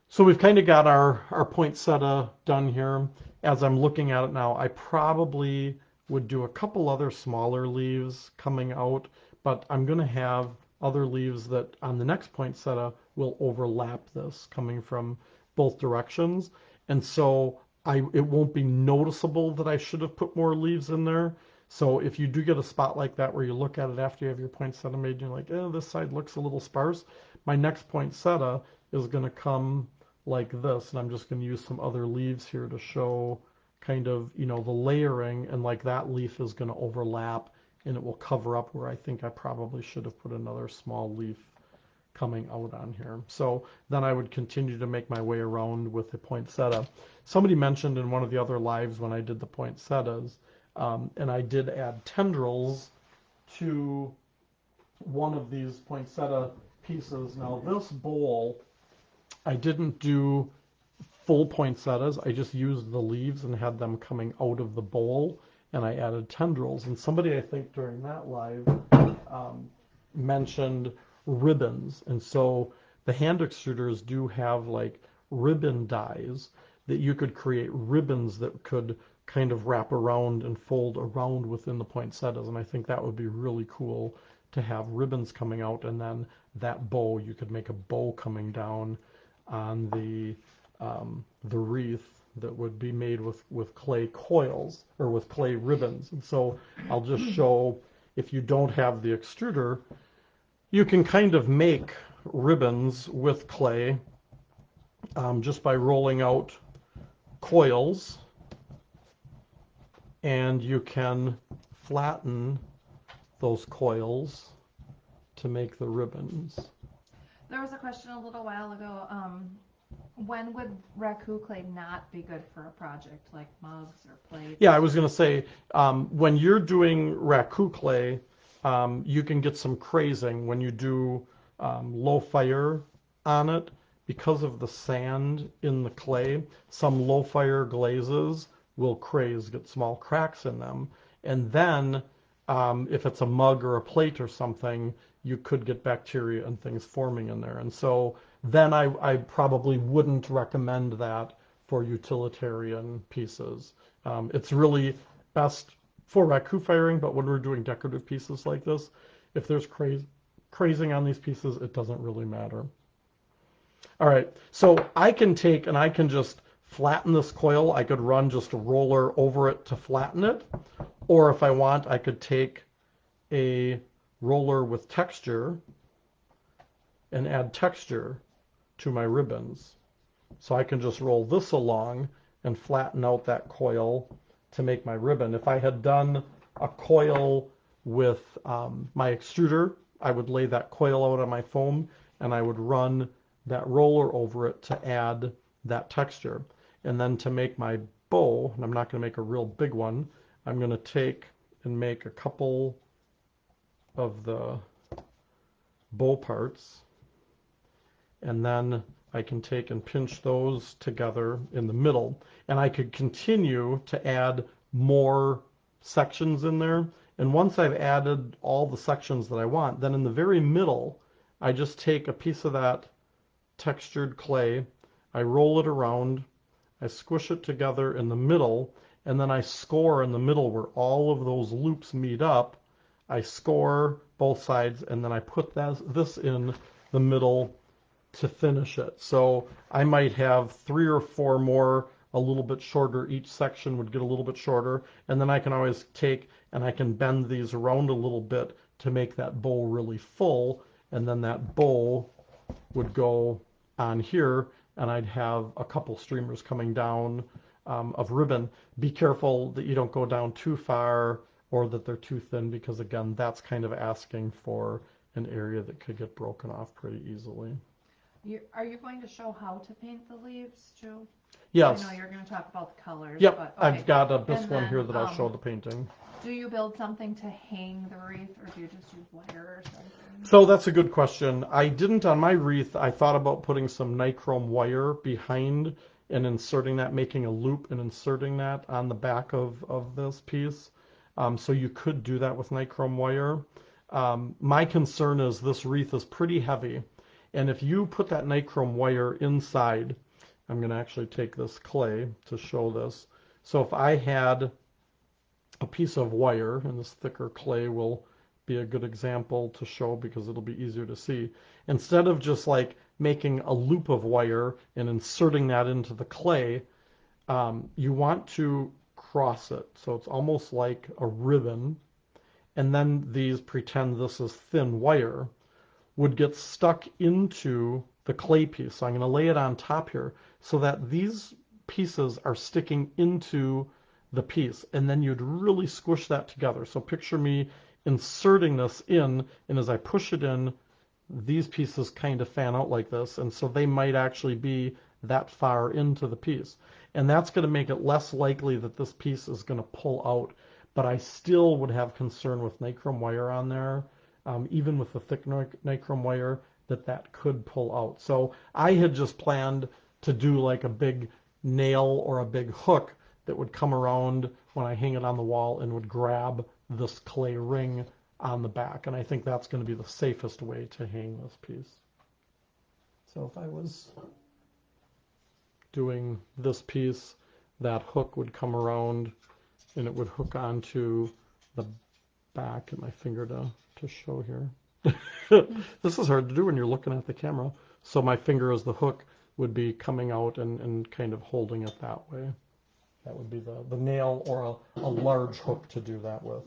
So we've kind of got our poinsettia done here. As I'm looking at it now, I probably would do a couple other smaller leaves coming out, but I'm going to have other leaves that on the next poinsettia will overlap this coming from both directions. And so it won't be noticeable that I should have put more leaves in there. So if you do get a spot like that where you look at it after you have your poinsettia made and you're like, this side looks a little sparse, my next poinsettia is going to come like this, and I'm just going to use some other leaves here to show kind of, the layering, and like that leaf is going to overlap and it will cover up where I think I probably should have put another small leaf coming out on here. So then I would continue to make my way around with the poinsettia. Somebody mentioned in one of the other lives when I did the poinsettias, and I did add tendrils to one of these poinsettia pieces. Now this bowl, I didn't do full poinsettias. I just used the leaves and had them coming out of the bowl, and I added tendrils. And somebody, I think during that live, mentioned ribbons. And so the hand extruders do have like ribbon dies that you could create ribbons that could kind of wrap around and fold around within the poinsettias. And I think that would be really cool to have ribbons coming out, and then that bow, you could make a bow coming down on the wreath that would be made with clay coils or with clay ribbons. And so I'll just show, if you don't have the extruder, you can kind of make ribbons with clay just by rolling out coils, and you can flatten those coils to make the ribbons. There was a question a little while ago, when would raku clay not be good for a project like mugs or plates? Yeah, I was going to say, when you're doing raku clay, you can get some crazing when you do low fire on it. Because of the sand in the clay, some low fire glazes will craze, get small cracks in them. And then if it's a mug or a plate or something, you could get bacteria and things forming in there. And so then I probably wouldn't recommend that for utilitarian pieces. It's really best for raku firing, but when we're doing decorative pieces like this, if there's crazing on these pieces, it doesn't really matter. All right, so I can take and I can just flatten this coil. I could run just a roller over it to flatten it. Or if I want, I could take a roller with texture and add texture to my ribbons. So I can just roll this along and flatten out that coil to make my ribbon. If I had done a coil with my extruder, I would lay that coil out on my foam and I would run that roller over it to add that texture. And then to make my bow, and I'm not going to make a real big one, I'm going to take and make a couple of the bow parts, and then I can take and pinch those together in the middle, and I could continue to add more sections in there. And once I've added all the sections that I want, then in the very middle, I just take a piece of that textured clay, I roll it around, I squish it together in the middle, and then I score in the middle where all of those loops meet up. I score both sides, and then I put this in the middle to finish it. So I might have 3 or 4 more a little bit shorter. Each section would get a little bit shorter, and then I can always take and I can bend these around a little bit to make that bow really full, and then that bow would go on here, and I'd have a couple streamers coming down of ribbon. Be careful that you don't go down too far or that they're too thin, because again, that's kind of asking for an area that could get broken off pretty easily. Are you going to show how to paint the leaves too? Yes. I know you're going to talk about the colors. Yep, but, okay. I've got this one here that I'll show the painting. Do you build something to hang the wreath, or do you just use wire or something? So that's a good question. I didn't on my wreath. I thought about putting some nichrome wire behind and inserting that, making a loop and inserting that on the back of this piece. So you could do that with nichrome wire. My concern is this wreath is pretty heavy, and if you put that nichrome wire inside, I'm going to actually take this clay to show this. So if I had a piece of wire, and this thicker clay will be a good example to show because it'll be easier to see. Instead of just like making a loop of wire and inserting that into the clay, you want to cross it. So it's almost like a ribbon, and then these, pretend this is thin wire, would get stuck into the clay piece. So I'm going to lay it on top here so that these pieces are sticking into the piece, and then you'd really squish that together. So picture me inserting this in, and as I push it in, these pieces kind of fan out like this, and so they might actually be that far into the piece. And that's going to make it less likely that this piece is going to pull out, but I still would have concern with nichrome wire on there, even with the thick nichrome wire, that could pull out. So I had just planned to do like a big nail or a big hook that would come around when I hang it on the wall and would grab this clay ring on the back. And I think that's going to be the safest way to hang this piece. So if I was doing this piece, that hook would come around and it would hook onto the back. Get my finger to show here. This is hard to do when you're looking at the camera. So my finger as the hook would be coming out and kind of holding it that way. That would be the nail or a large hook to do that with.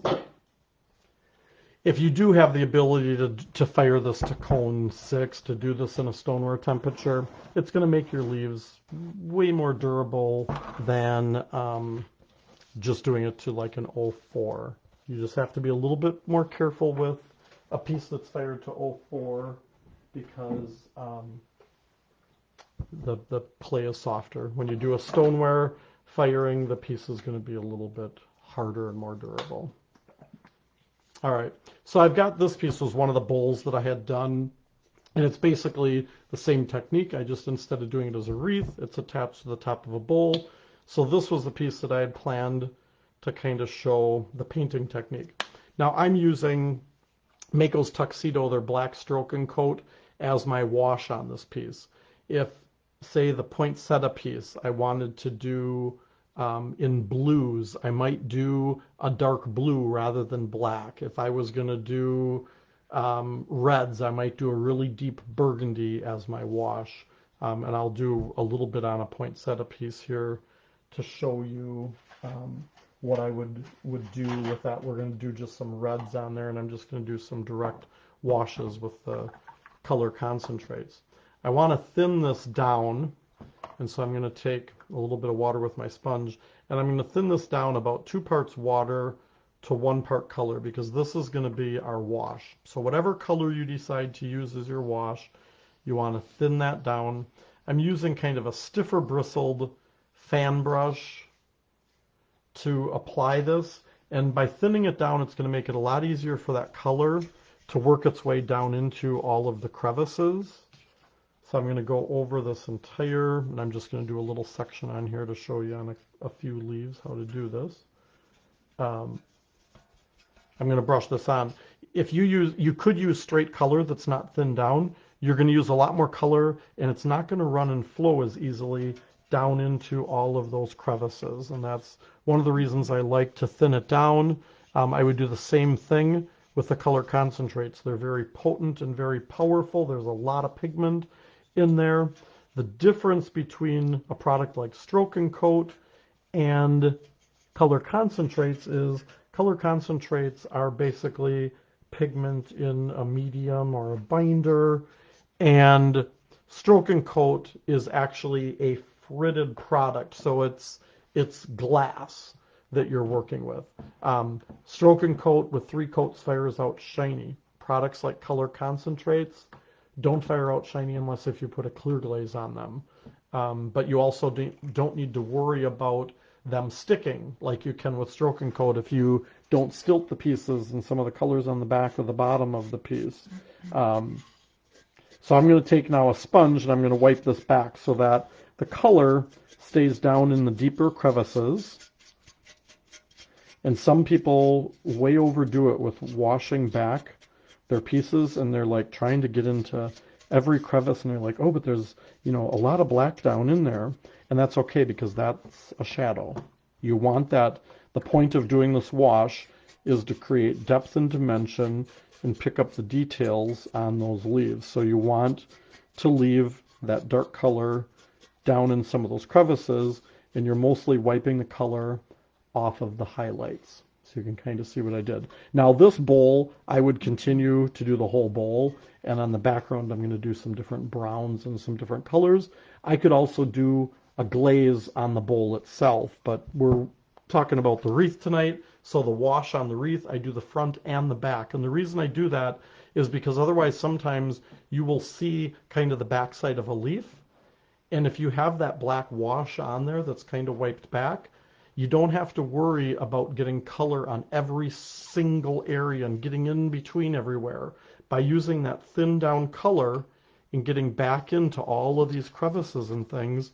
If you do have the ability to fire this to cone 6, to do this in a stoneware temperature, it's going to make your leaves way more durable than just doing it to like an 04. You just have to be a little bit more careful with a piece that's fired to 04 because the clay is softer. When you do a stoneware firing, the piece is going to be a little bit harder and more durable. All right, so I've got this piece, was one of the bowls that I had done, and it's basically the same technique. I just, instead of doing it as a wreath, it's attached to the top of a bowl. So this was the piece that I had planned to kind of show the painting technique. Now I'm using Mako's Tuxedo, their black stroking coat, as my wash on this piece. If, say, the poinsettia piece I wanted to do in blues, I might do a dark blue rather than black. If I was going to do reds, I might do a really deep burgundy as my wash. And I'll do a little bit on a poinsettia piece here to show you what I would do with that. We're going to do just some reds on there, and I'm just going to do some direct washes with the color concentrates. I want to thin this down, and so I'm going to take a little bit of water with my sponge, and I'm going to thin this down about 2 parts water to 1 part color, because this is going to be our wash. So whatever color you decide to use as your wash, you want to thin that down. I'm using kind of a stiffer bristled fan brush to apply this, and by thinning it down, it's going to make it a lot easier for that color to work its way down into all of the crevices. So I'm going to go over this entire, and I'm just going to do a little section on here to show you on a few leaves how to do this. I'm going to brush this on. If you could use straight color that's not thinned down. You're going to use a lot more color, and it's not going to run and flow as easily down into all of those crevices. And that's one of the reasons I like to thin it down. I would do the same thing with the color concentrates. They're very potent and very powerful. There's a lot of pigment in there. The difference between a product like Stroke and Coat and color concentrates is color concentrates are basically pigment in a medium or a binder, and Stroke and Coat is actually a fritted product, so it's glass that you're working with. Stroke and Coat with 3 coats fires out shiny. Products like color concentrates don't fire out shiny unless if you put a clear glaze on them. But you also don't need to worry about them sticking like you can with Stroke and Coat if you don't stilt the pieces and some of the colors on the back or the bottom of the piece. So I'm going to take now a sponge and I'm going to wipe this back so that the color stays down in the deeper crevices. And some people way overdo it with washing back their pieces, and they're like trying to get into every crevice, and they're like, oh, but there's, a lot of black down in there. And that's okay because that's a shadow. You want that. The point of doing this wash is to create depth and dimension and pick up the details on those leaves. So you want to leave that dark color down in some of those crevices, and you're mostly wiping the color off of the highlights. So you can kind of see what I did. Now this bowl, I would continue to do the whole bowl, and on the background I'm going to do some different browns and some different colors. I could also do a glaze on the bowl itself, but we're talking about the wreath tonight, so the wash on the wreath, I do the front and the back. And the reason I do that is because otherwise sometimes you will see kind of the backside of a leaf, and if you have that black wash on there that's kind of wiped back, you don't have to worry about getting color on every single area and getting in between everywhere. By using that thinned down color and getting back into all of these crevices and things,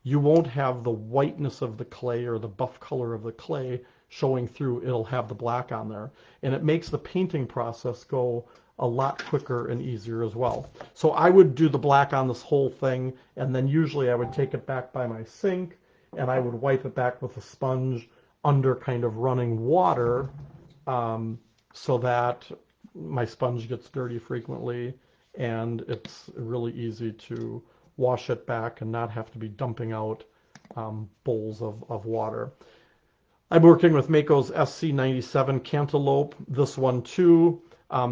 you won't have the whiteness of the clay or the buff color of the clay showing through. It'll have the black on there. And it makes the painting process go a lot quicker and easier as well. So I would do the black on this whole thing, and then usually I would take it back by my sink and I would wipe it back with a sponge under kind of running water, so that my sponge gets dirty frequently, and it's really easy to wash it back and not have to be dumping out bowls of water. I'm working with Mako's SC97 Cantaloupe. This one too,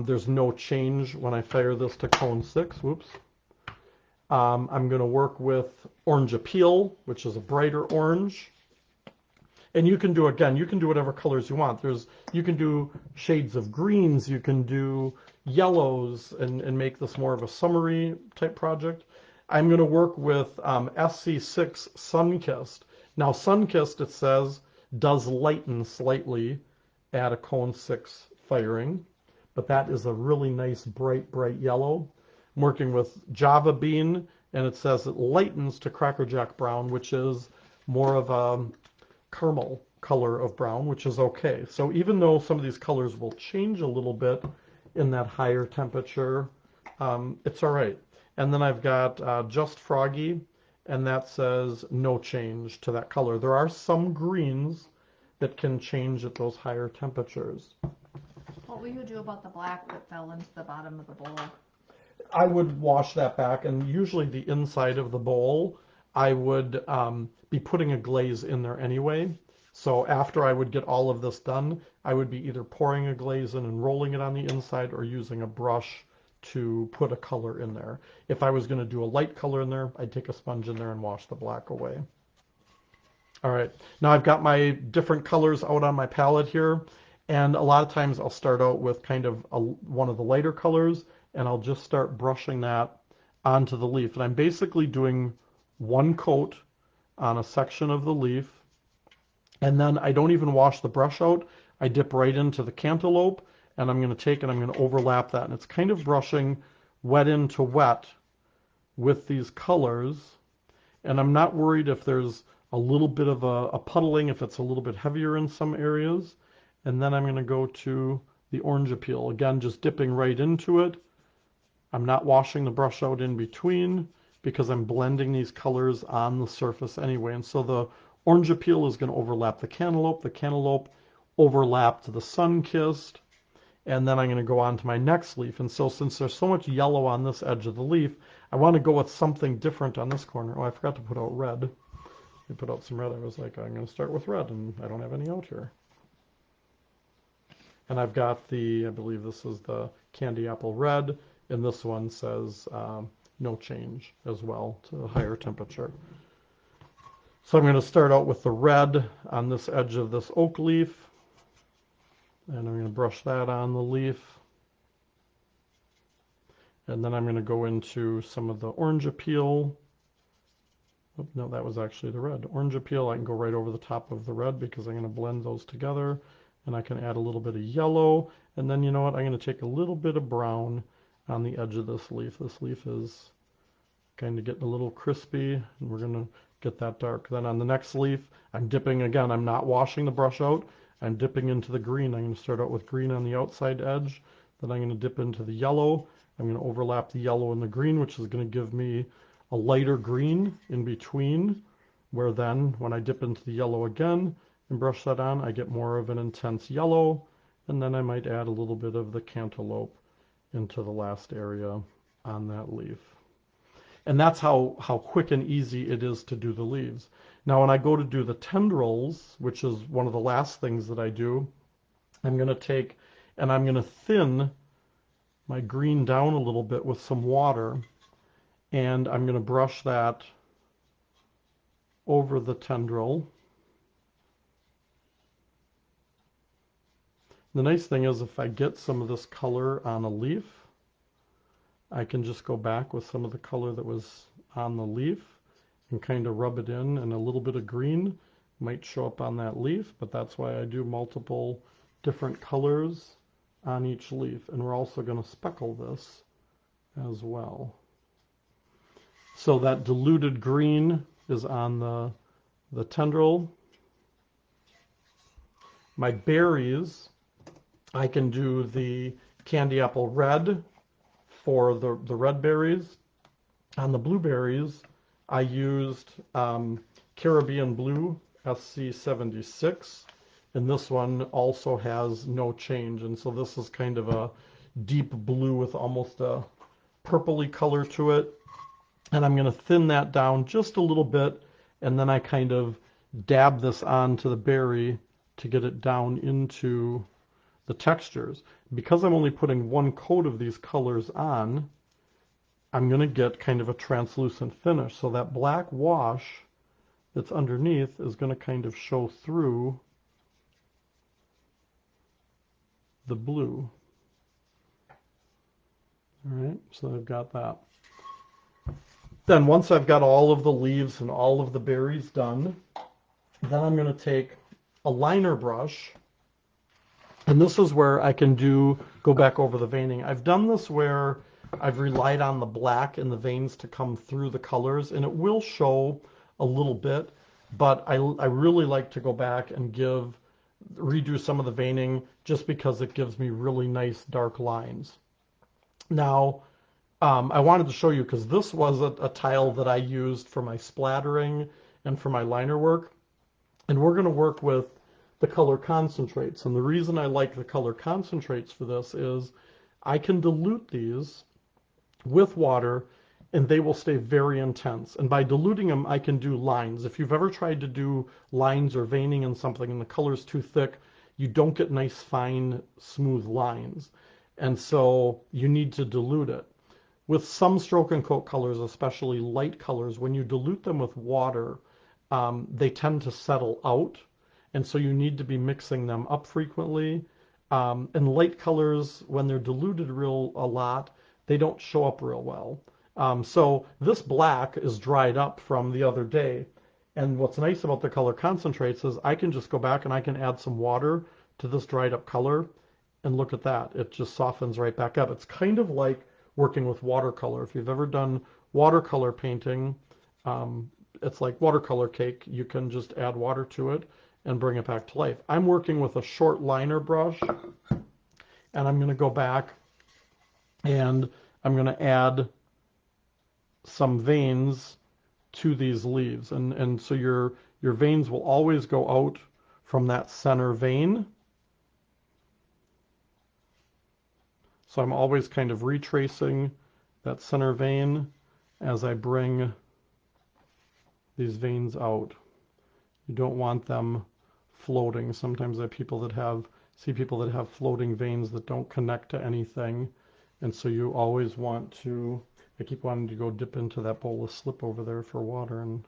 there's no change when I fire this to cone 6. Whoops. I'm going to work with Orange Appeal, which is a brighter orange. And you can do, again, you can do whatever colors you want. You can do shades of greens, you can do yellows, and make this more of a summery type project. I'm going to work with SC6 Sunkissed. Now, Sunkissed, it says, does lighten slightly at a cone 6 firing, but that is a really nice bright yellow. I'm working with Java Bean, and it says it lightens to Cracker Jack Brown, which is more of a caramel color of brown, which is okay. So even though some of these colors will change a little bit in that higher temperature, it's all right. And then I've got Just Froggy, and that says no change to that color. There are some greens that can change at those higher temperatures. What will you do about the black that fell into the bottom of the bowl? I would wash that back, and usually the inside of the bowl, I would be putting a glaze in there anyway. So after I would get all of this done, I would be either pouring a glaze in and rolling it on the inside or using a brush to put a color in there. If I was going to do a light color in there, I'd take a sponge in there and wash the black away. All right, now I've got my different colors out on my palette here, and a lot of times I'll start out with kind of one of the lighter colors, and I'll just start brushing that onto the leaf. And I'm basically doing one coat on a section of the leaf, and then I don't even wash the brush out. I dip right into the cantaloupe, and I'm going to take and I'm going to overlap that. And it's kind of brushing wet into wet with these colors. And I'm not worried if there's a little bit of a puddling, if it's a little bit heavier in some areas. And then I'm going to go to the Orange Appeal. Again, just dipping right into it. I'm not washing the brush out in between because I'm blending these colors on the surface anyway. And so the Orange Appeal is going to overlap the cantaloupe overlap to the Sunkissed, and then I'm going to go on to my next leaf. And so since there's so much yellow on this edge of the leaf, I want to go with something different on this corner. Oh, I forgot to put out red. I put out some red. I was like, I'm going to start with red, and I don't have any out here. And I've got I believe this is the candy apple red, and this one says no change as well to a higher temperature. So I'm going to start out with the red on this edge of this oak leaf, and I'm going to brush that on the leaf. And then I'm going to go into some of the orange appeal. Oh, no, that was actually the red. Orange appeal, I can go right over the top of the red because I'm going to blend those together. And I can add a little bit of yellow. And then, you know what, I'm going to take a little bit of brown on the edge of this leaf. This leaf is kind of getting a little crispy, and we're going to get that dark. Then on the next leaf, I'm dipping again. I'm not washing the brush out. I'm dipping into the green. I'm going to start out with green on the outside edge. Then I'm going to dip into the yellow. I'm going to overlap the yellow and the green, which is going to give me a lighter green in between, where then when I dip into the yellow again and brush that on, I get more of an intense yellow, and then I might add a little bit of the cantaloupe into the last area on that leaf. And that's how quick and easy it is to do the leaves. Now when I go to do the tendrils, which is one of the last things that I do, I'm going to take and I'm going to thin my green down a little bit with some water, and I'm going to brush that over the tendril. The nice thing is if I get some of this color on a leaf, I can just go back with some of the color that was on the leaf and kind of rub it in, and a little bit of green might show up on that leaf, but that's why I do multiple different colors on each leaf. And we're also going to speckle this as well. So that diluted green is on the tendril. My berries, I can do the candy apple red for the red berries. On the blueberries, I used Caribbean Blue SC76, and this one also has no change. And so this is kind of a deep blue with almost a purpley color to it. And I'm going to thin that down just a little bit, and then I kind of dab this onto the berry to get it down into the textures. Because I'm only putting one coat of these colors on, I'm going to get kind of a translucent finish. So that black wash that's underneath is going to kind of show through the blue. All right, so I've got that. Then once I've got all of the leaves and all of the berries done, then I'm going to take a liner brush, and this is where I can go back over the veining. I've done this where I've relied on the black and the veins to come through the colors, and it will show a little bit, but I really like to go back and redo some of the veining just because it gives me really nice dark lines. Now, I wanted to show you because this was a tile that I used for my splattering and for my liner work, and we're going to work with the color concentrates. And the reason I like the color concentrates for this is I can dilute these with water and they will stay very intense. And by diluting them, I can do lines. If you've ever tried to do lines or veining in something and the color's too thick, you don't get nice, fine, smooth lines. And so you need to dilute it. With some stroke and coat colors, especially light colors, when you dilute them with water, they tend to settle out. And so you need to be mixing them up frequently. And light colors, when they're diluted a lot, they don't show up real well. So this black is dried up from the other day. And what's nice about the color concentrates is I can just go back and I can add some water to this dried up color. And look at that. It just softens right back up. It's kind of like working with watercolor. If you've ever done watercolor painting, it's like watercolor cake. You can just add water to it and bring it back to life. I'm working with a short liner brush, and I'm going to go back and I'm going to add some veins to these leaves. And so your veins will always go out from that center vein. So I'm always kind of retracing that center vein as I bring these veins out. You don't want them floating. Sometimes I see people that have floating veins that don't connect to anything. And so you always want to, I keep wanting to go dip into that bowl of slip over there for water, and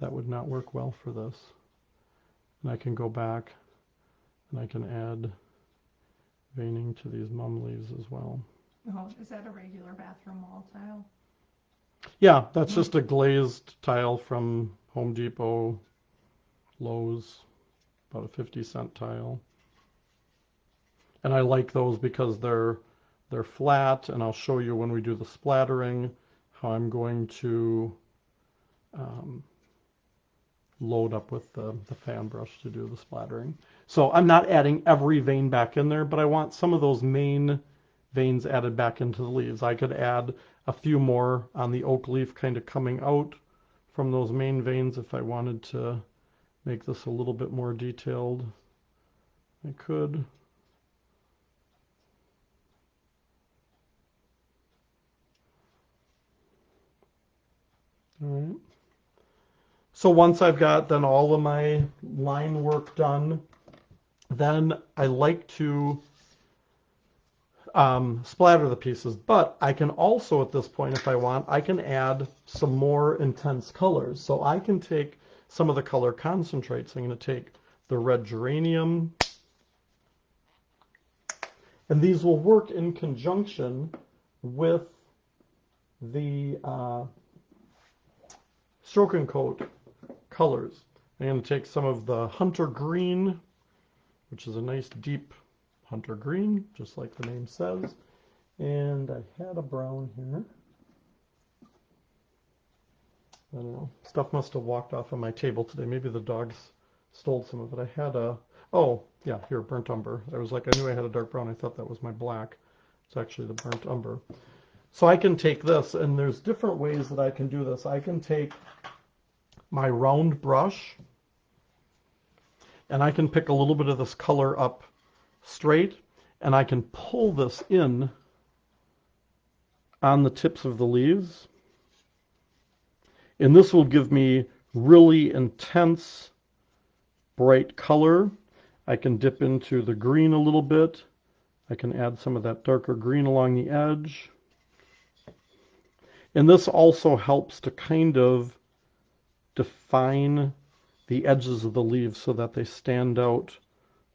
that would not work well for this. And I can go back and I can add veining to these mum leaves as well. Oh, is that a regular bathroom wall tile? Yeah, that's just a glazed tile from Home Depot, Lowe's, about a 50-cent tile. And I like those because they're flat, and I'll show you when we do the splattering how I'm going to load up with the fan brush to do the splattering. So I'm not adding every vein back in there, but I want some of those main veins added back into the leaves. I could add a few more on the oak leaf kind of coming out from those main veins if I wanted to make this a little bit more detailed. I could. All right. So once I've got then all of my line work done, then I like to splatter the pieces. But I can also, at this point, if I want, I can add some more intense colors. So I can take some of the color concentrates. I'm going to take the red geranium, and these will work in conjunction with the stroke and coat colors. I'm going to take some of the hunter green, which is a nice deep hunter green, just like the name says. And I had a brown here. I don't know. Stuff must have walked off of my table today. Maybe the dogs stole some of it. I had oh, yeah, here, burnt umber. I was like, I knew I had a dark brown. I thought that was my black. It's actually the burnt umber. So I can take this, and there's different ways that I can do this. I can take my round brush, and I can pick a little bit of this color up straight, and I can pull this in on the tips of the leaves. And this will give me really intense, bright color. I can dip into the green a little bit. I can add some of that darker green along the edge. And this also helps to kind of define the edges of the leaves so that they stand out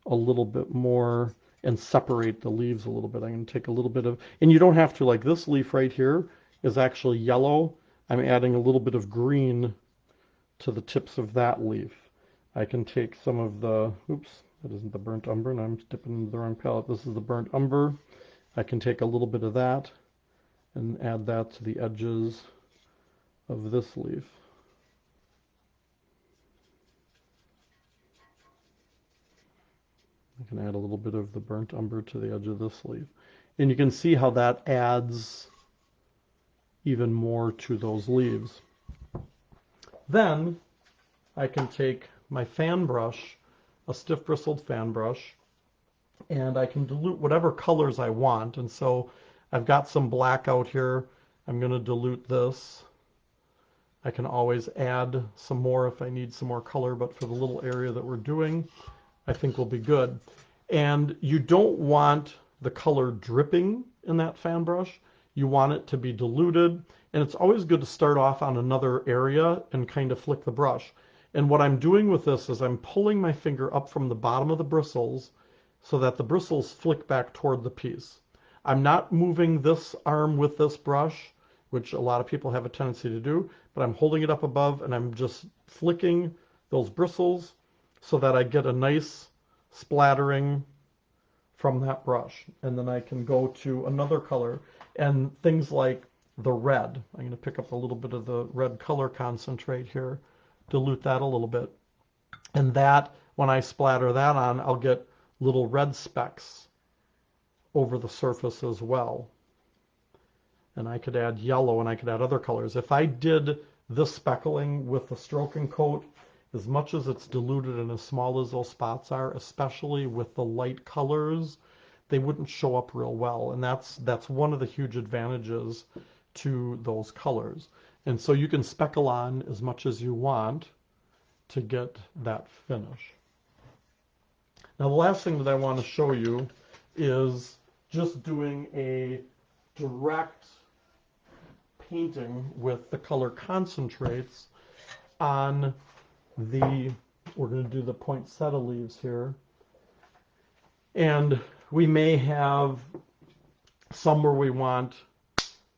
a little bit more and separate the leaves a little bit. I'm going to take a little bit of, and you don't have to, like this leaf right here is actually yellow. I'm adding a little bit of green to the tips of that leaf. I can take some of the, oops, that isn't the burnt umber, and I'm dipping into the wrong palette. This is the burnt umber. I can take a little bit of that and add that to the edges of this leaf. I can add a little bit of the burnt umber to the edge of this leaf. And you can see how that adds even more to those leaves. Then I can take my fan brush, a stiff bristled fan brush, and I can dilute whatever colors I want. And so I've got some black out here. I'm going to dilute this. I can always add some more if I need some more color, but for the little area that we're doing, I think will be good. And you don't want the color dripping in that fan brush. You want it to be diluted. And it's always good to start off on another area and kind of flick the brush. And what I'm doing with this is I'm pulling my finger up from the bottom of the bristles so that the bristles flick back toward the piece. I'm not moving this arm with this brush, which a lot of people have a tendency to do, but I'm holding it up above and I'm just flicking those bristles so that I get a nice splattering from that brush. And then I can go to another color and things like the red. I'm going to pick up a little bit of the red color concentrate here, dilute that a little bit. And that, when I splatter that on, I'll get little red specks over the surface as well. And I could add yellow and I could add other colors. If I did this speckling with the stroke and coat, as much as it's diluted and as small as those spots are, especially with the light colors, they wouldn't show up real well. And that's one of the huge advantages to those colors. And so you can speckle on as much as you want to get that finish. Now the last thing that I want to show you is just doing a direct painting with the color concentrates on we're going to do the poinsettia leaves here. And we may have some where we want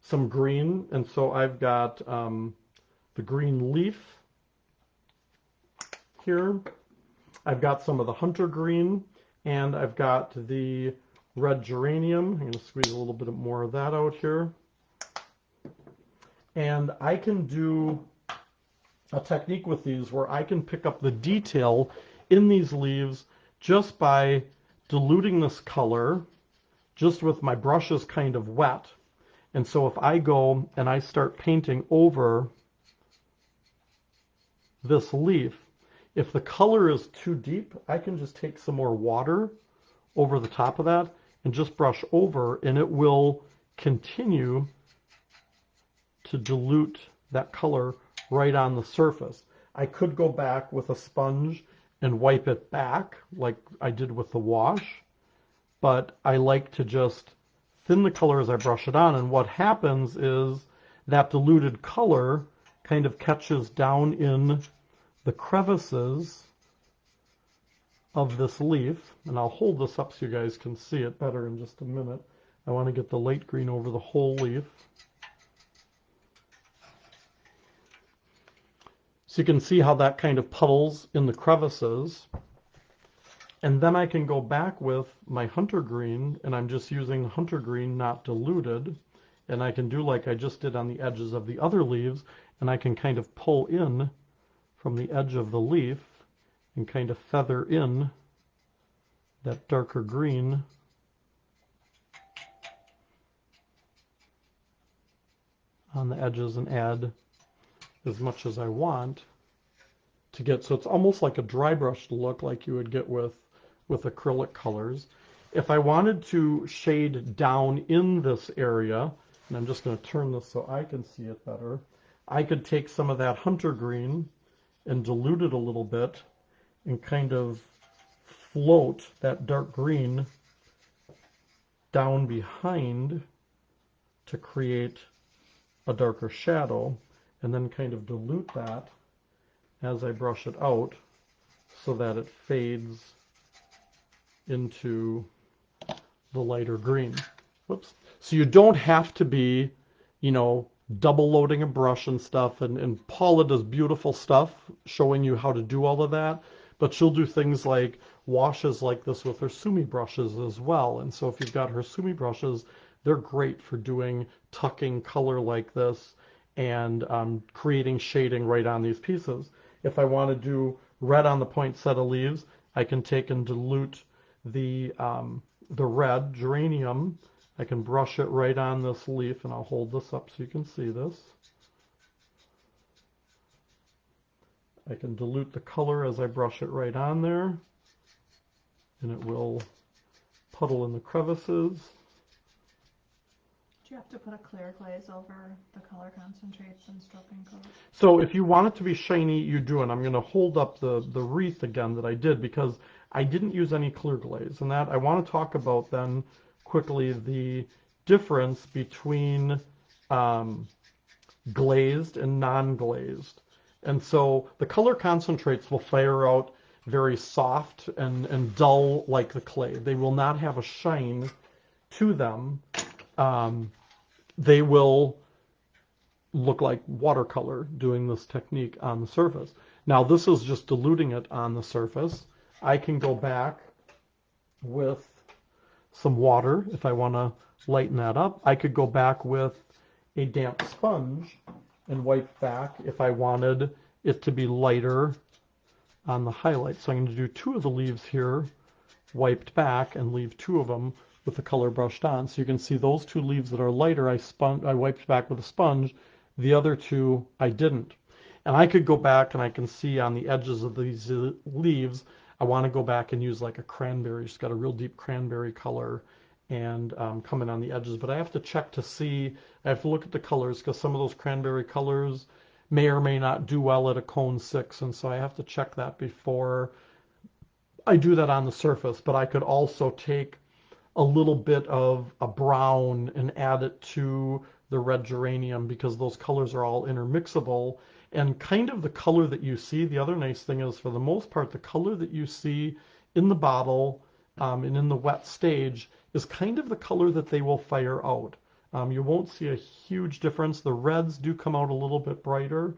some green, and so I've got the green leaf here. I've got some of the hunter green, and I've got the red geranium. I'm going to squeeze a little bit more of that out here. And I can do a technique with these where I can pick up the detail in these leaves just by diluting this color just with my brushes kind of wet. And so if I go and I start painting over this leaf, if the color is too deep, I can just take some more water over the top of that and just brush over, and it will continue to dilute that color right on the surface. I could go back with a sponge and wipe it back like I did with the wash, but I like to just thin the color as I brush it on, and what happens is that diluted color kind of catches down in the crevices of this leaf, and I'll hold this up so you guys can see it better in just a minute. I want to get the light green over the whole leaf. So you can see how that kind of puddles in the crevices. And then I can go back with my hunter green, and I'm just using hunter green, not diluted. And I can do like I just did on the edges of the other leaves, and I can kind of pull in from the edge of the leaf and kind of feather in that darker green on the edges and add as much as I want to get, so it's almost like a dry brush look like you would get with acrylic colors. If I wanted to shade down in this area, and I'm just going to turn this so I can see it better, I could take some of that hunter green and dilute it a little bit and kind of float that dark green down behind to create a darker shadow, and then kind of dilute that as I brush it out so that it fades into the lighter green. Whoops. So you don't have to be, double loading a brush and stuff, and Paula does beautiful stuff showing you how to do all of that, but she'll do things like washes like this with her sumi brushes as well. And so if you've got her sumi brushes, they're great for doing tucking color like this and creating shading right on these pieces. If I want to do red on the poinsettia leaves, I can take and dilute the red geranium. I can brush it right on this leaf, and I'll hold this up so you can see this. I can dilute the color as I brush it right on there, and it will puddle in the crevices. Do you have to put a clear glaze over the color concentrates and stroking coat? So if you want it to be shiny, you do, and I'm going to hold up the wreath again that I did because I didn't use any clear glaze. And that I want to talk about then quickly the difference between glazed and non-glazed. And so the color concentrates will fire out very soft and dull like the clay. They will not have a shine to them. They will look like watercolor doing this technique on the surface. Now this is just diluting it on the surface. I can go back with some water if I want to lighten that up. I could go back with a damp sponge and wipe back if I wanted it to be lighter on the highlight. So I'm going to do 2 of the leaves here wiped back and leave 2 of them with the color brushed on. So you can see those 2 leaves that are lighter I wiped back with a sponge. The other 2 I didn't. And I could go back and I can see on the edges of these leaves I want to go back and use like a cranberry. It's got a real deep cranberry color, and come in on the edges. But I have to check to see, I have to look at the colors because some of those cranberry colors may or may not do well at a cone 6, and so I have to check that before I do that on the surface. But I could also take a little bit of a brown and add it to the red geranium because those colors are all intermixable. And kind of the color that you see, the other nice thing is, for the most part, the color that you see in the bottle and in the wet stage is kind of the color that they will fire out. You won't see a huge difference. The reds do come out a little bit brighter,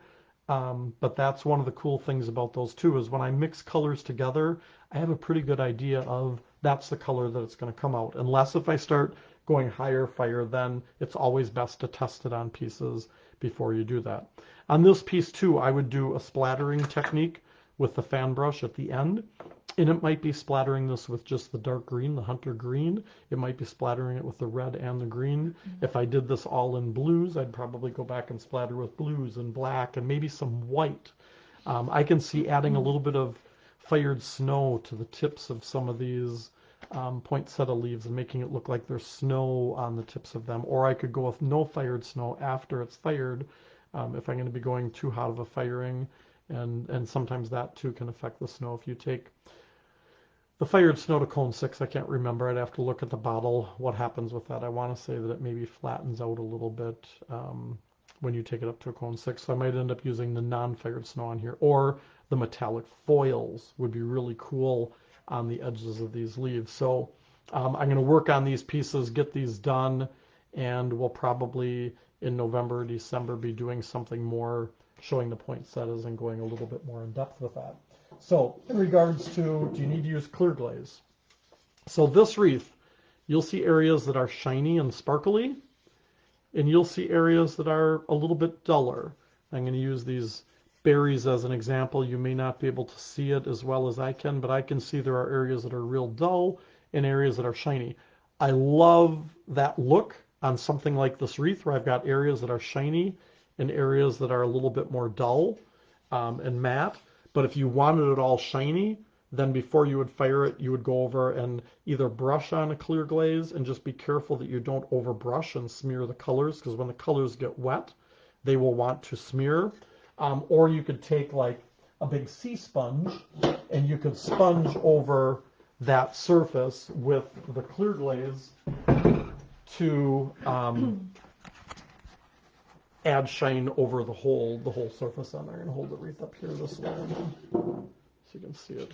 but that's one of the cool things about those two, is when I mix colors together, I have a pretty good idea of that's the color that it's going to come out. Unless if I start going higher fire, then it's always best to test it on pieces before you do that. On this piece too, I would do a splattering technique with the fan brush at the end. And it might be splattering this with just the dark green, the hunter green. It might be splattering it with the red and the green. If I did this all in blues, I'd probably go back and splatter with blues and black and maybe some white. I can see adding a little bit of fired snow to the tips of some of these poinsettia leaves and making it look like there's snow on the tips of them. Or I could go with no fired snow after it's fired if I'm going to be going too hot of a firing. And sometimes that too can affect the snow. If you take the fired snow to cone 6, I can't remember. I'd have to look at the bottle what happens with that. I want to say that it maybe flattens out a little bit when you take it up to a cone 6. So I might end up using the non-fired snow on here. Or the metallic foils would be really cool on the edges of these leaves. So I'm going to work on these pieces, get these done, and we'll probably in November or December be doing something more showing the poinsettias and going a little bit more in depth with that. So in regards to, do you need to use clear glaze? So this wreath, you'll see areas that are shiny and sparkly, and you'll see areas that are a little bit duller. I'm going to use these berries as an example. You may not be able to see it as well as I can, but I can see there are areas that are real dull and areas that are shiny. I love that look on something like this wreath where I've got areas that are shiny and areas that are a little bit more dull and matte. But if you wanted it all shiny, then before you would fire it, you would go over and either brush on a clear glaze and just be careful that you don't overbrush and smear the colors, because when the colors get wet, they will want to smear. Or you could take like a big sea sponge and you could sponge over that surface with the clear glaze to add shine over the whole surface. And I'm going to hold the wreath up here this way so you can see it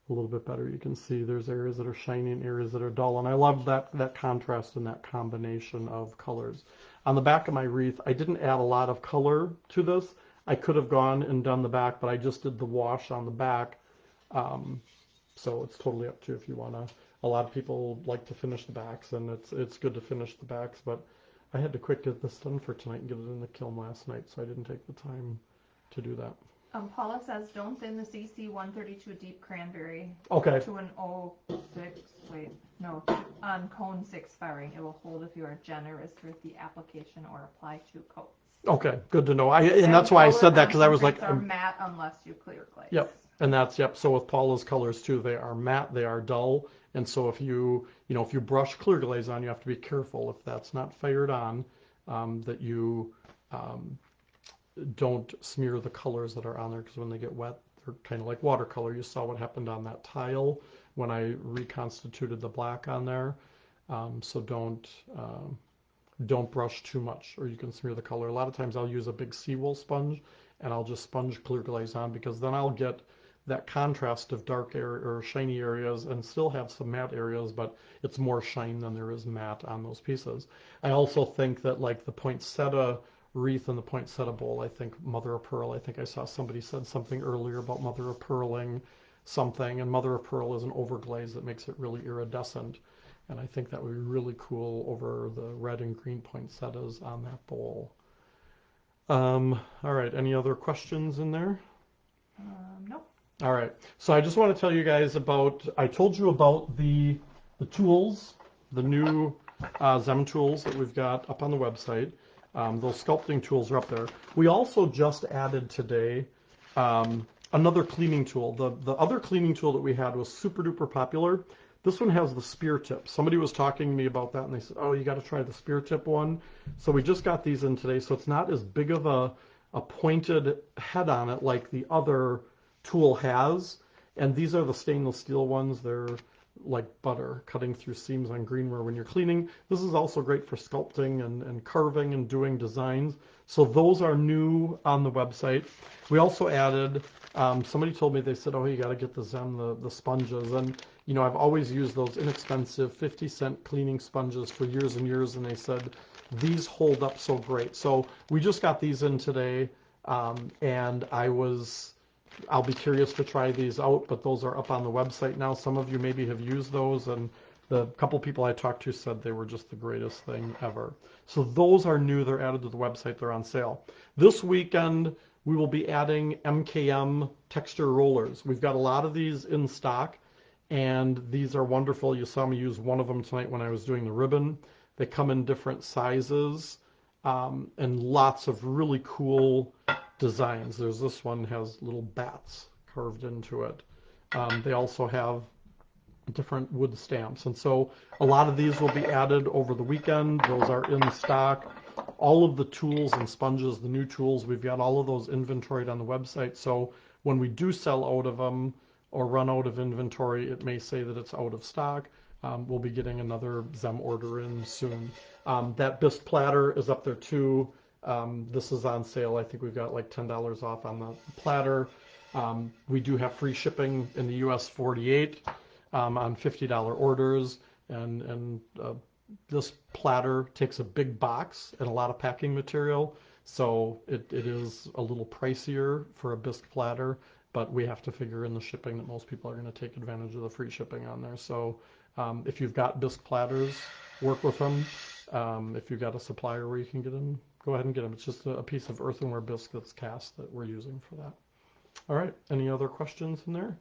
a little bit better. You can see there's areas that are shiny and areas that are dull, and I love that contrast and that combination of colors. On the back of my wreath, I didn't add a lot of color to this. I could have gone and done the back, but I just did the wash on the back. So it's totally up to you if you want to. A lot of people like to finish the backs, and it's good to finish the backs, but I had to quick get this done for tonight and get it in the kiln last night, so I didn't take the time to do that. Paula says, don't thin the CC 132 deep cranberry Okay. to an 06, wait, no, on cone 6 firing. It will hold if you are generous with the application or apply 2 coats. Okay, good to know. And that's why I said that, because I was like, are matte unless you clear glaze. Yep, and that's, yep. So with Paula's colors too, they are matte, they are dull, and so if you brush clear glaze on, you have to be careful if that's not fired on, that you don't smear the colors that are on there, because when they get wet, they're kind of like watercolor. You saw what happened on that tile when I reconstituted the black on there. So don't brush too much, or you can smear the color. A lot of times I'll use a big seawool sponge, and I'll just sponge clear glaze on, because then I'll get that contrast of dark area or shiny areas and still have some matte areas, but it's more shine than there is matte on those pieces. I also think that like the poinsettia wreath and the poinsettia bowl, I think mother of pearl, I think I saw somebody said something earlier about mother of pearling something, and mother of pearl is an overglaze that makes it really iridescent, and I think that would be really cool over the red and green poinsettias on that bowl. All right, any other questions in there? Nope. All right, so I just want to tell you guys about, I told you about the tools, the new Zem tools that we've got up on the website. Those sculpting tools are up there. We also just added today another cleaning tool. The other cleaning tool that we had was super duper popular. This one has the spear tip. Somebody was talking to me about that, and they said, oh, you got to try the spear tip one. So we just got these in today, so it's not as big of a pointed head on it like the other tool has. And these are the stainless steel ones. They're like butter, cutting through seams on greenware when you're cleaning. This is also great for sculpting and carving and doing designs. So those are new on the website. We also added, somebody told me, they said, oh, you got to get the Zen, the sponges. And, you know, I've always used those inexpensive 50-cent cleaning sponges for years and years, and they said, these hold up so great. So we just got these in today, and I'll be curious to try these out, but those are up on the website now. Some of you maybe have used those, and the couple people I talked to said they were just the greatest thing ever. So those are new. They're added to the website. They're on sale. This weekend, we will be adding MKM texture rollers. We've got a lot of these in stock, and these are wonderful. You saw me use one of them tonight when I was doing the ribbon. They come in different sizes, and lots of really cool designs. There's this one has little bats carved into it. They also have different wood stamps, and so a lot of these will be added over the weekend. Those are in stock. All of the tools and sponges, the new tools, we've got all of those inventoried on the website. So when we do sell out of them or run out of inventory, it may say that it's out of stock. We'll be getting another Zem order in soon. That bisque platter is up there too. This is on sale. I think we've got like $10 off on the platter. We do have free shipping in the US 48 on $50 orders. And this platter takes a big box and a lot of packing material. So it is a little pricier for a bisque platter, but we have to figure in the shipping that most people are going to take advantage of the free shipping on there. So if you've got bisque platters, work with them. If you've got a supplier where you can get them, go ahead and get them. It's just a piece of earthenware bisque that's cast that we're using for that. All right, any other questions in there?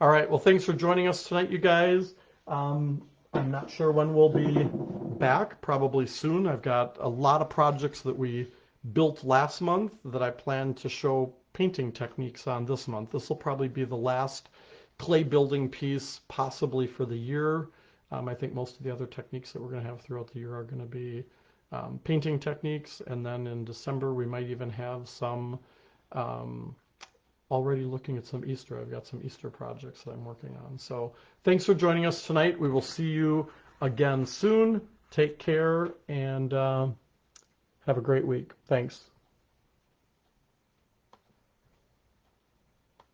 All right, well, thanks for joining us tonight, you guys. I'm not sure when we'll be back, probably soon. I've got a lot of projects that we built last month that I plan to show painting techniques on this month. This will probably be the last clay building piece possibly for the year. I think most of the other techniques that we're going to have throughout the year are going to be painting techniques, and then in December we might even have some, already looking at some Easter. I've got some Easter projects that I'm working on. So thanks for joining us tonight. We will see you again soon. Take care and have a great week. Thanks.